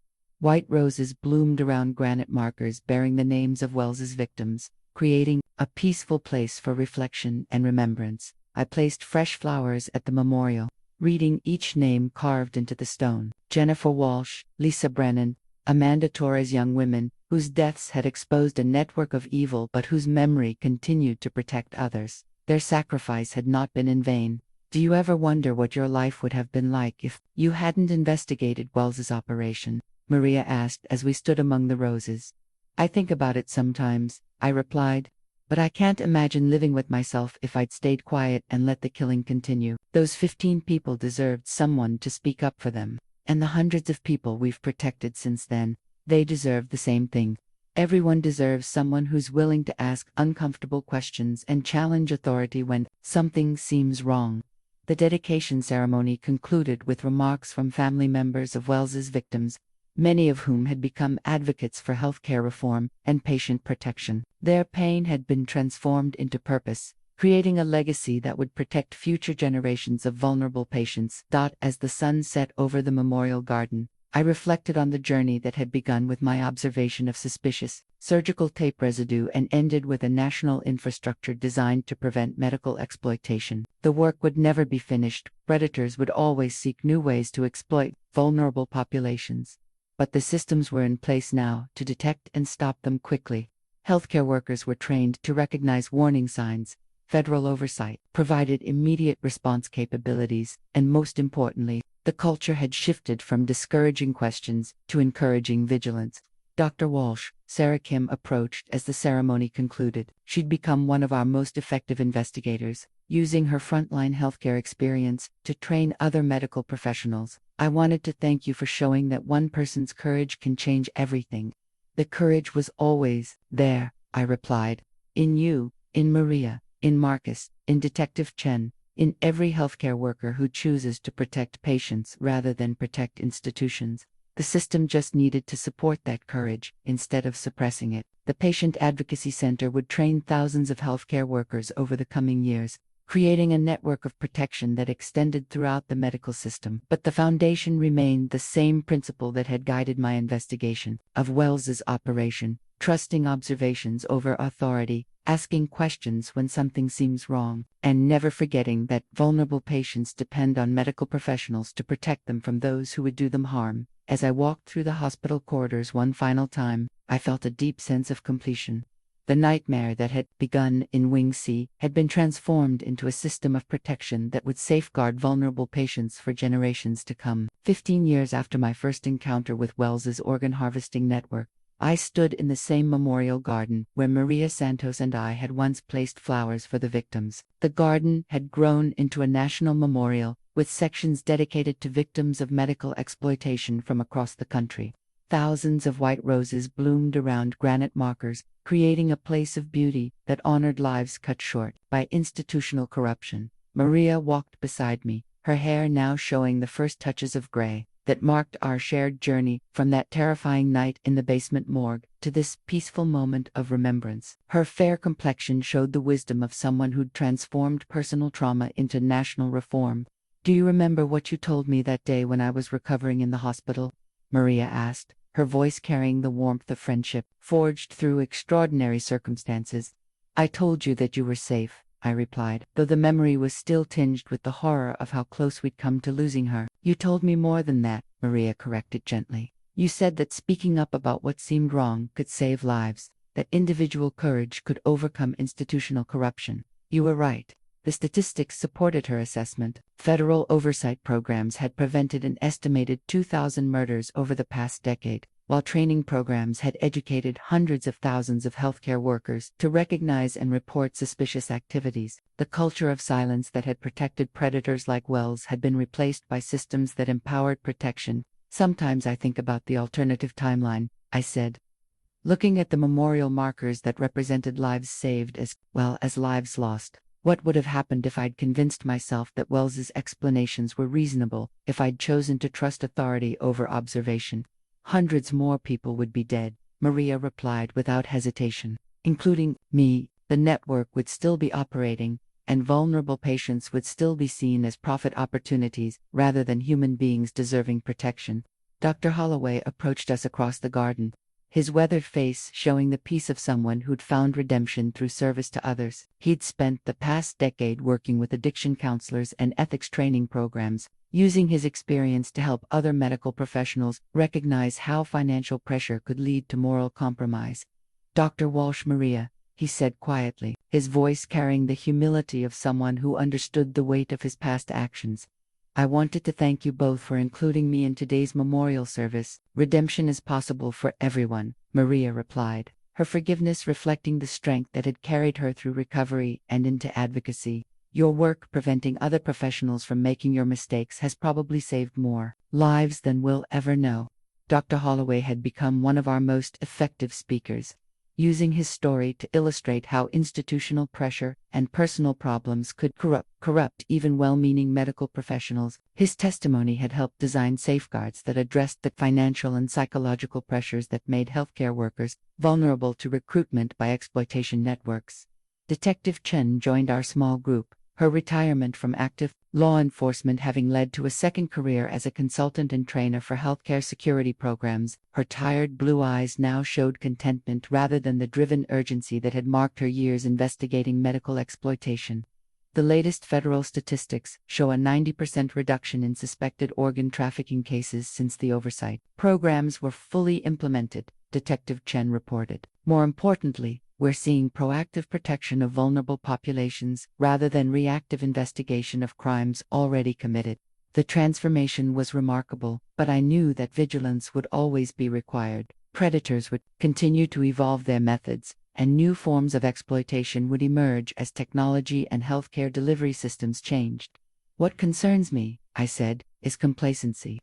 [SPEAKER 1] White roses bloomed around granite markers bearing the names of Wells's victims, creating a peaceful place for reflection and remembrance. I placed fresh flowers at the memorial, reading each name carved into the stone. Jennifer Walsh, Lisa Brennan, Amanda Torres, young women whose deaths had exposed a network of evil but whose memory continued to protect others. Their sacrifice had not been in vain. Do you ever wonder what your life would have been like if you hadn't investigated Wells's operation? Maria asked as we stood among the roses. I think about it sometimes, I replied. But I can't imagine living with myself if I'd stayed quiet and let the killing continue. Those 15 people deserved someone to speak up for them. And the hundreds of people we've protected since then, they deserve the same thing. Everyone deserves someone who's willing to ask uncomfortable questions and challenge authority when something seems wrong. The dedication ceremony concluded with remarks from family members of Wells's victims, many of whom had become advocates for healthcare reform and patient protection. Their pain had been transformed into purpose, creating a legacy that would protect future generations of vulnerable patients. As the sun set over the memorial garden, I reflected on the journey that had begun with my observation of suspicious surgical tape residue and ended with a national infrastructure designed to prevent medical exploitation. The work would never be finished. Predators would always seek new ways to exploit vulnerable populations. But the systems were in place now to detect and stop them quickly. Healthcare workers were trained to recognize warning signs. Federal oversight provided immediate response capabilities, and most importantly, the culture had shifted from discouraging questions to encouraging vigilance. Dr. Walsh, Sarah Kim, approached as the ceremony concluded. She'd become one of our most effective investigators, using her frontline healthcare experience to train other medical professionals. I wanted to thank you for showing that one person's courage can change everything. The courage was always there, I replied. In you, in Maria, in Marcus, in Detective Chen, in every healthcare worker who chooses to protect patients rather than protect institutions. The system just needed to support that courage, instead of suppressing it. The Patient Advocacy Center would train thousands of healthcare workers over the coming years, creating a network of protection that extended throughout the medical system. But the foundation remained the same principle that had guided my investigation of Wells's operation: trusting observations over authority, asking questions when something seems wrong, and never forgetting that vulnerable patients depend on medical professionals to protect them from those who would do them harm. As I walked through the hospital corridors one final time, I felt a deep sense of completion. The nightmare that had begun in Wing C had been transformed into a system of protection that would safeguard vulnerable patients for generations to come. 15 years after my first encounter with Wells's organ harvesting network, I stood in the same memorial garden where Maria Santos and I had once placed flowers for the victims. The garden had grown into a national memorial, with sections dedicated to victims of medical exploitation from across the country. Thousands of white roses bloomed around granite markers, creating a place of beauty that honored lives cut short by institutional corruption. Maria walked beside me, her hair now showing the first touches of gray that marked our shared journey from that terrifying night in the basement morgue to this peaceful moment of remembrance. Her fair complexion showed the wisdom of someone who'd transformed personal trauma into national reform. "Do you remember what you told me that day when I was recovering in the hospital?" Maria asked, her voice carrying the warmth of friendship, forged through extraordinary circumstances. "I told you that you were safe," I replied, though the memory was still tinged with the horror of how close we'd come to losing her. "You told me more than that," Maria corrected gently. "You said that speaking up about what seemed wrong could save lives, that individual courage could overcome institutional corruption. You were right." The statistics supported her assessment. Federal oversight programs had prevented an estimated 2,000 murders over the past decade, while training programs had educated hundreds of thousands of healthcare workers to recognize and report suspicious activities. The culture of silence that had protected predators like Wells had been replaced by systems that empowered protection. "Sometimes I think about the alternative timeline," I said, looking at the memorial markers that represented lives saved as well as lives lost. What would have happened if I'd convinced myself that Wells's explanations were reasonable, if I'd chosen to trust authority over observation? Hundreds more people would be dead, Maria replied without hesitation. Including me. The network would still be operating, and vulnerable patients would still be seen as profit opportunities rather than human beings deserving protection. Dr. Holloway approached us across the garden, his weathered face showing the peace of someone who'd found redemption through service to others. He'd spent the past decade working with addiction counselors and ethics training programs, using his experience to help other medical professionals recognize how financial pressure could lead to moral compromise. "Dr. Walsh, Maria," he said quietly, his voice carrying the humility of someone who understood the weight of his past actions. "I wanted to thank you both for including me in today's memorial service." "Redemption is possible for everyone," Maria replied, her forgiveness reflecting the strength that had carried her through recovery and into advocacy. "Your work preventing other professionals from making your mistakes has probably saved more lives than we'll ever know." Dr. Holloway had become one of our most effective speakers, using his story to illustrate how institutional pressure and personal problems could corrupt even well-meaning medical professionals. His testimony had helped design safeguards that addressed the financial and psychological pressures that made healthcare workers vulnerable to recruitment by exploitation networks. Detective Chen joined our small group, her retirement from active law enforcement having led to a second career as a consultant and trainer for healthcare security programs. Her tired blue eyes now showed contentment rather than the driven urgency that had marked her years investigating medical exploitation. The latest federal statistics show a 90% reduction in suspected organ trafficking cases since the oversight programs were fully implemented, Detective Chen reported. "More importantly, we're seeing proactive protection of vulnerable populations rather than reactive investigation of crimes already committed." The transformation was remarkable, but I knew that vigilance would always be required. Predators would continue to evolve their methods, and new forms of exploitation would emerge as technology and healthcare delivery systems changed. "What concerns me," I said, "is complacency.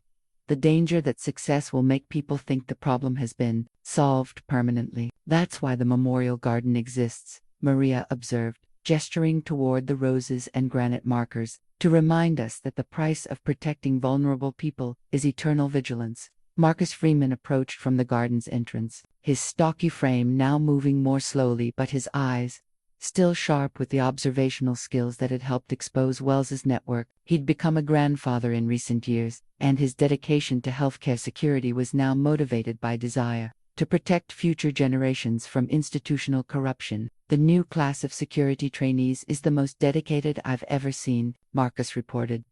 [SPEAKER 1] the danger that success will make people think the problem has been solved permanently. That's why the memorial garden exists, Maria observed, gesturing toward the roses and granite markers, to remind us that the price of protecting vulnerable people is eternal vigilance. Marcus Freeman approached from the garden's entrance, his stocky frame now moving more slowly, but his eyes, still sharp with the observational skills that had helped expose Wells's network. He'd become a grandfather in recent years, and his dedication to healthcare security was now motivated by desire to protect future generations from institutional corruption. The new class of security trainees is the most dedicated I've ever seen, Marcus reported.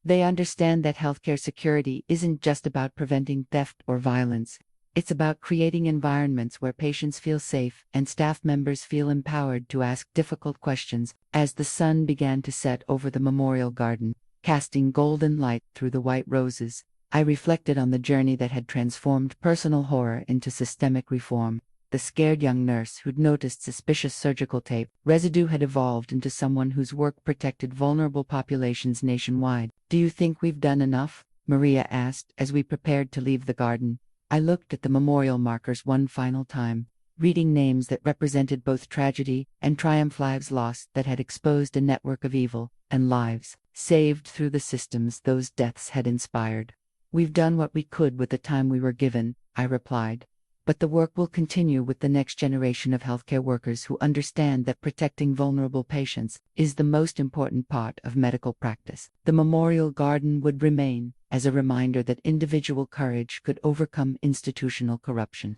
[SPEAKER 1] They understand that healthcare security isn't just about preventing theft or violence. It's about creating environments where patients feel safe and staff members feel empowered to ask difficult questions. As the sun began to set over the memorial garden, casting golden light through the white roses, I reflected on the journey that had transformed personal horror into systemic reform. The scared young nurse who'd noticed suspicious surgical tape residue had evolved into someone whose work protected vulnerable populations nationwide. "Do you think we've done enough?" Maria asked as we prepared to leave the garden. I looked at the memorial markers one final time, reading names that represented both tragedy and triumph, lives lost that had exposed a network of evil, and lives saved through the systems those deaths had inspired. "We've done what we could with the time we were given," I replied. "But the work will continue with the next generation of healthcare workers who understand that protecting vulnerable patients is the most important part of medical practice." The memorial garden would remain as a reminder that individual courage could overcome institutional corruption,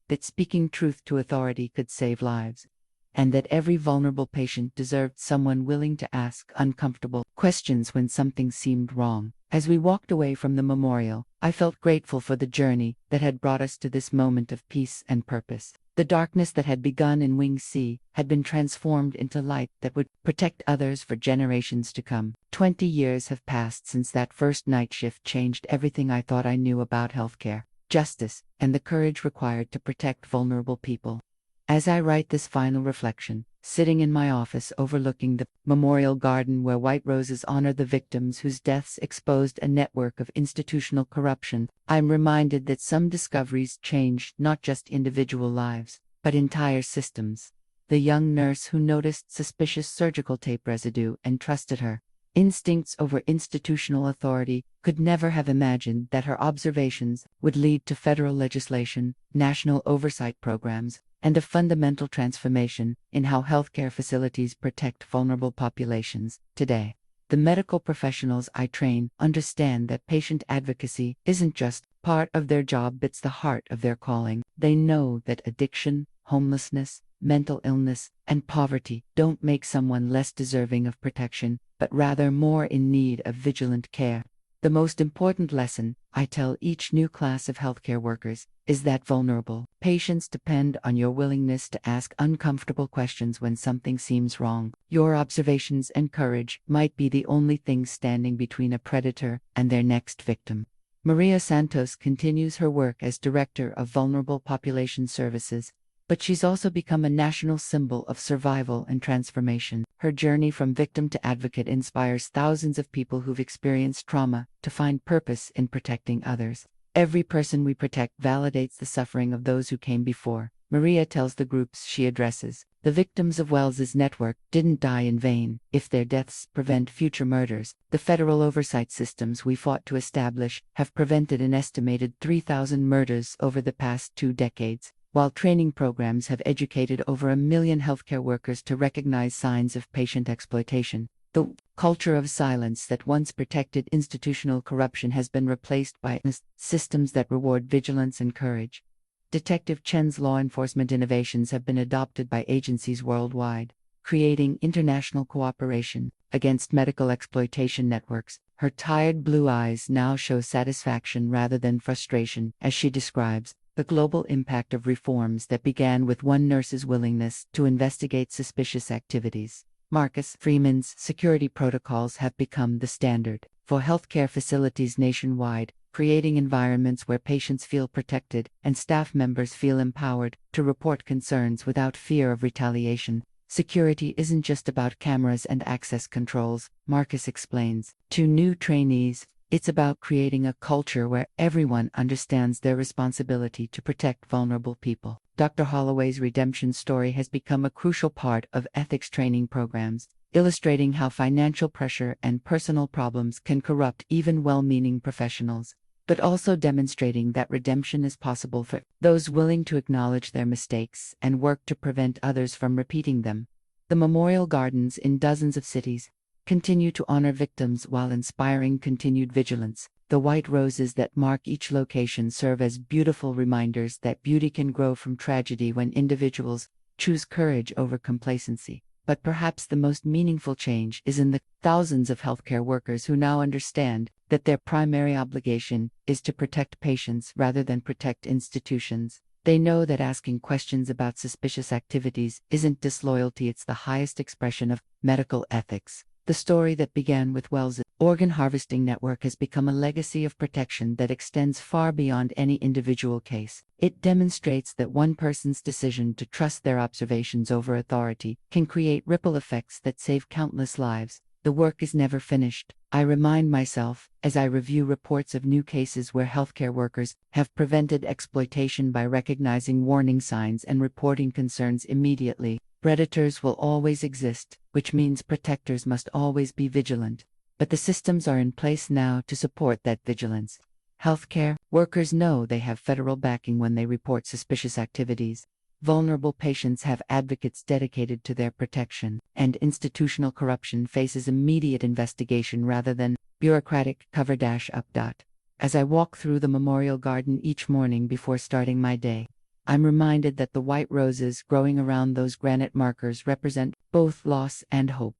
[SPEAKER 1] that speaking truth to authority could save lives, and that every vulnerable patient deserved someone willing to ask uncomfortable questions when something seemed wrong. As we walked away from the memorial, I felt grateful for the journey that had brought us to this moment of peace and purpose. The darkness that had begun in Wing C had been transformed into light that would protect others for generations to come. 20 years have passed since that first night shift changed everything I thought I knew about healthcare, justice, and the courage required to protect vulnerable people. As I write this final reflection, sitting in my office overlooking the memorial garden where white roses honor the victims whose deaths exposed a network of institutional corruption, I'm reminded that some discoveries change not just individual lives, but entire systems. The young nurse who noticed suspicious surgical tape residue and trusted her instincts over institutional authority could never have imagined that her observations would lead to federal legislation, national oversight programs, and a fundamental transformation in how healthcare facilities protect vulnerable populations. Today, the medical professionals I train understand that patient advocacy isn't just part of their job, it's the heart of their calling. They know that addiction, homelessness, mental illness, and poverty don't make someone less deserving of protection, but rather more in need of vigilant care. The most important lesson I tell each new class of healthcare workers is that vulnerable patients depend on your willingness to ask uncomfortable questions when something seems wrong. Your observations and courage might be the only thing standing between a predator and their next victim. Maria Santos continues her work as Director of Vulnerable Population Services, but she's also become a national symbol of survival and transformation. Her journey from victim to advocate inspires thousands of people who've experienced trauma to find purpose in protecting others. Every person we protect validates the suffering of those who came before, Maria tells the groups she addresses. The victims of Wells's network didn't die in vain. If their deaths prevent future murders, the federal oversight systems we fought to establish have prevented an estimated 3,000 murders over the past 2 decades. While training programs have educated over 1 million healthcare workers to recognize signs of patient exploitation, the culture of silence that once protected institutional corruption has been replaced by systems that reward vigilance and courage. Detective Chen's law enforcement innovations have been adopted by agencies worldwide, creating international cooperation against medical exploitation networks. Her tired blue eyes now show satisfaction rather than frustration as she describes the global impact of reforms that began with one nurse's willingness to investigate suspicious activities. Marcus Freeman's security protocols have become the standard for healthcare facilities nationwide, creating environments where patients feel protected and staff members feel empowered to report concerns without fear of retaliation. Security isn't just about cameras and access controls, Marcus explains to new trainees. It's about creating a culture where everyone understands their responsibility to protect vulnerable people. Dr. Holloway's redemption story has become a crucial part of ethics training programs, illustrating how financial pressure and personal problems can corrupt even well-meaning professionals, but also demonstrating that redemption is possible for those willing to acknowledge their mistakes and work to prevent others from repeating them. The memorial gardens in dozens of cities continue to honor victims while inspiring continued vigilance. The white roses that mark each location serve as beautiful reminders that beauty can grow from tragedy when individuals choose courage over complacency. But perhaps the most meaningful change is in the thousands of healthcare workers who now understand that their primary obligation is to protect patients rather than protect institutions. They know that asking questions about suspicious activities isn't disloyalty, it's the highest expression of medical ethics. The story that began with Walsh's organ harvesting network has become a legacy of protection that extends far beyond any individual case. It demonstrates that one person's decision to trust their observations over authority can create ripple effects that save countless lives. The work is never finished. I remind myself, as I review reports of new cases where healthcare workers have prevented exploitation by recognizing warning signs and reporting concerns immediately. Predators will always exist, which means protectors must always be vigilant. But the systems are in place now to support that vigilance. Healthcare workers know they have federal backing when they report suspicious activities. Vulnerable patients have advocates dedicated to their protection, and institutional corruption faces immediate investigation rather than bureaucratic cover-up. As I walk through the memorial garden each morning before starting my day, I'm reminded that the white roses growing around those granite markers represent both loss and hope.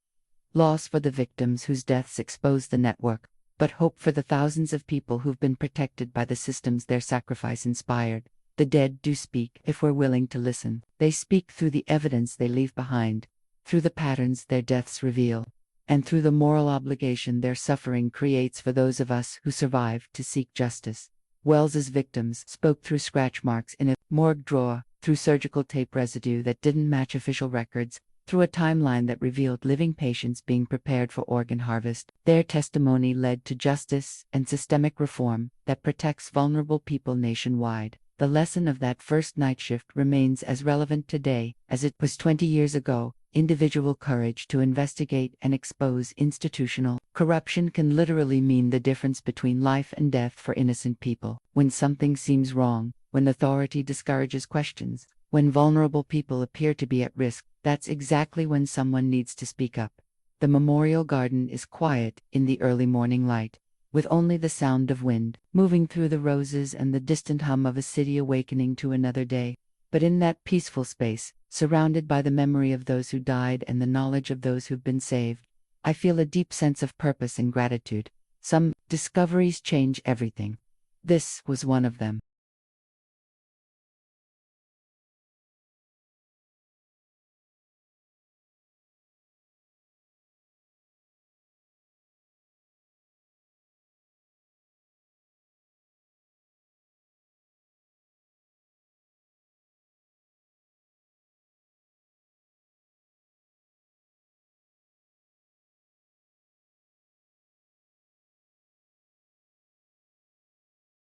[SPEAKER 1] Loss for the victims whose deaths expose the network, but hope for the thousands of people who've been protected by the systems their sacrifice inspired. The dead do speak if we're willing to listen. They speak through the evidence they leave behind, through the patterns their deaths reveal, and through the moral obligation their suffering creates for those of us who survive to seek justice. Wells's victims spoke through scratch marks in a morgue drawer, through surgical tape residue that didn't match official records, through a timeline that revealed living patients being prepared for organ harvest. Their testimony led to justice and systemic reform that protects vulnerable people nationwide. The lesson of that first night shift remains as relevant today as it was 20 years ago. Individual courage to investigate and expose institutional corruption can literally mean the difference between life and death for innocent people. When something seems wrong, when authority discourages questions, when vulnerable people appear to be at risk, that's exactly when someone needs to speak up. The memorial garden is quiet in the early morning light, with only the sound of wind moving through the roses and the distant hum of a city awakening to another day. But in that peaceful space, surrounded by the memory of those who died and the knowledge of those who've been saved, I feel a deep sense of purpose and gratitude. Some discoveries change everything. This was one of them.